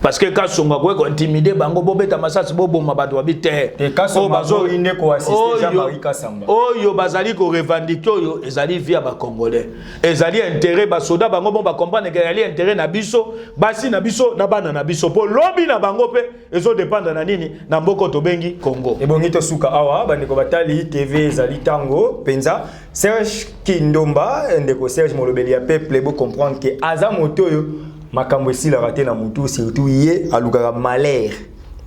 parce que kasonga ko intimider bango bobeta masasi boboma bato babite te kasonga bazo inde ko assister Jean-Marie Kasamba oyo bazali ko revendiquer oyo ezali via ba congolais ezali intérêt ba soda bango bon ba comprendre que ezali intérêt na biso basi na biso na bana na biso po lobi na bango pe ezo dépendre na nini na mboko to bengi Congo et bongi to suka awa bandeko batali TV ezali tango penza Serge Kindomba ndeko Serge Molobeli ya peuple bo comprendre que aza moto yo makambo esila raté na mutu surtout ye alukaka malheur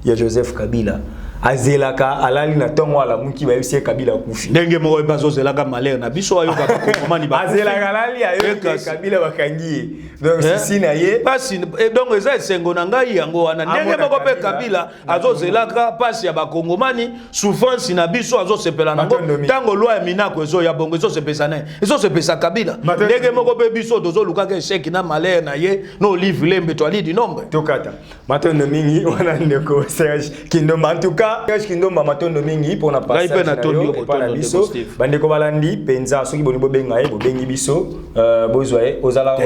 ya Joseph Kabila azelaka alali na tongo ala muki ba yise Kabila kufi ndenge moko bazo zelaka malheur na biso ayo ba komani ba azelaka alali ayo Kabila bakangi donc sisi na ye pasi donc eza esengo na ngai yango wana ndenge moko pe Kabila azo zelaka pasi ya ba kongomani souffrance na biso azo sepela nango tango loi ya minako ezo ya bongo ezo sepesa na ezo sepesa Kabila ndenge moko pe biso dozo lukaka échec na malheur na ye no livre lembe to ali du nombre tokata matondo mingi wana ndeko Serge Kindomba en tout cas Serge Kindomba matondo mingi pour na passage na yo pa na biso bandeko balandi penza soki boni bobenga ye bobengi biso bozwa ye ozala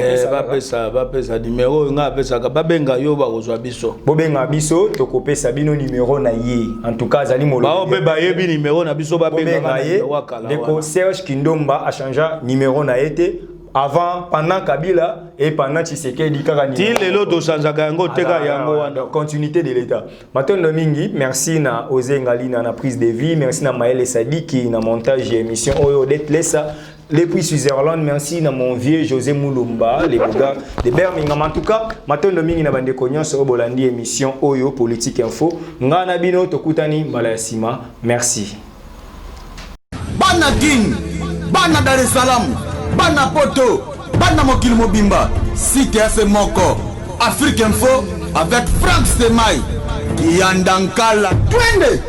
ba pesa numéro nga pesa ka babenga yo ba kozwa biso bobenga biso tokopesa bino numéro na ye en tout cas zali molo ba obe ba yebi numéro na biso babenga ye ndeko Serge Kindomba a changé numéro na été avant pendant Kabila et pendant Tshisekedi kaka ni ti lelo to sanzaka yango teka yango wana continuité de l'état matondo mingi merci na Ozengali na prise de vie merci na Maël Sadiki na montage émission oyo d'être lesa les prix Switzerland merci na mon vieux José Moulumba les gars de Birmingham en tout cas matondo mingi na bande konyon so bolandi émission oyo politique info ngana bino tokutani mbala ya sima merci bana king bana Dar es Salaam bana poto bana mokili mobimba site FM moko Afrique Info avec Frank Semai Kiandankala twende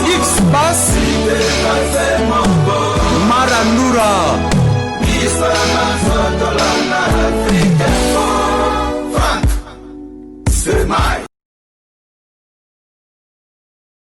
X-Bass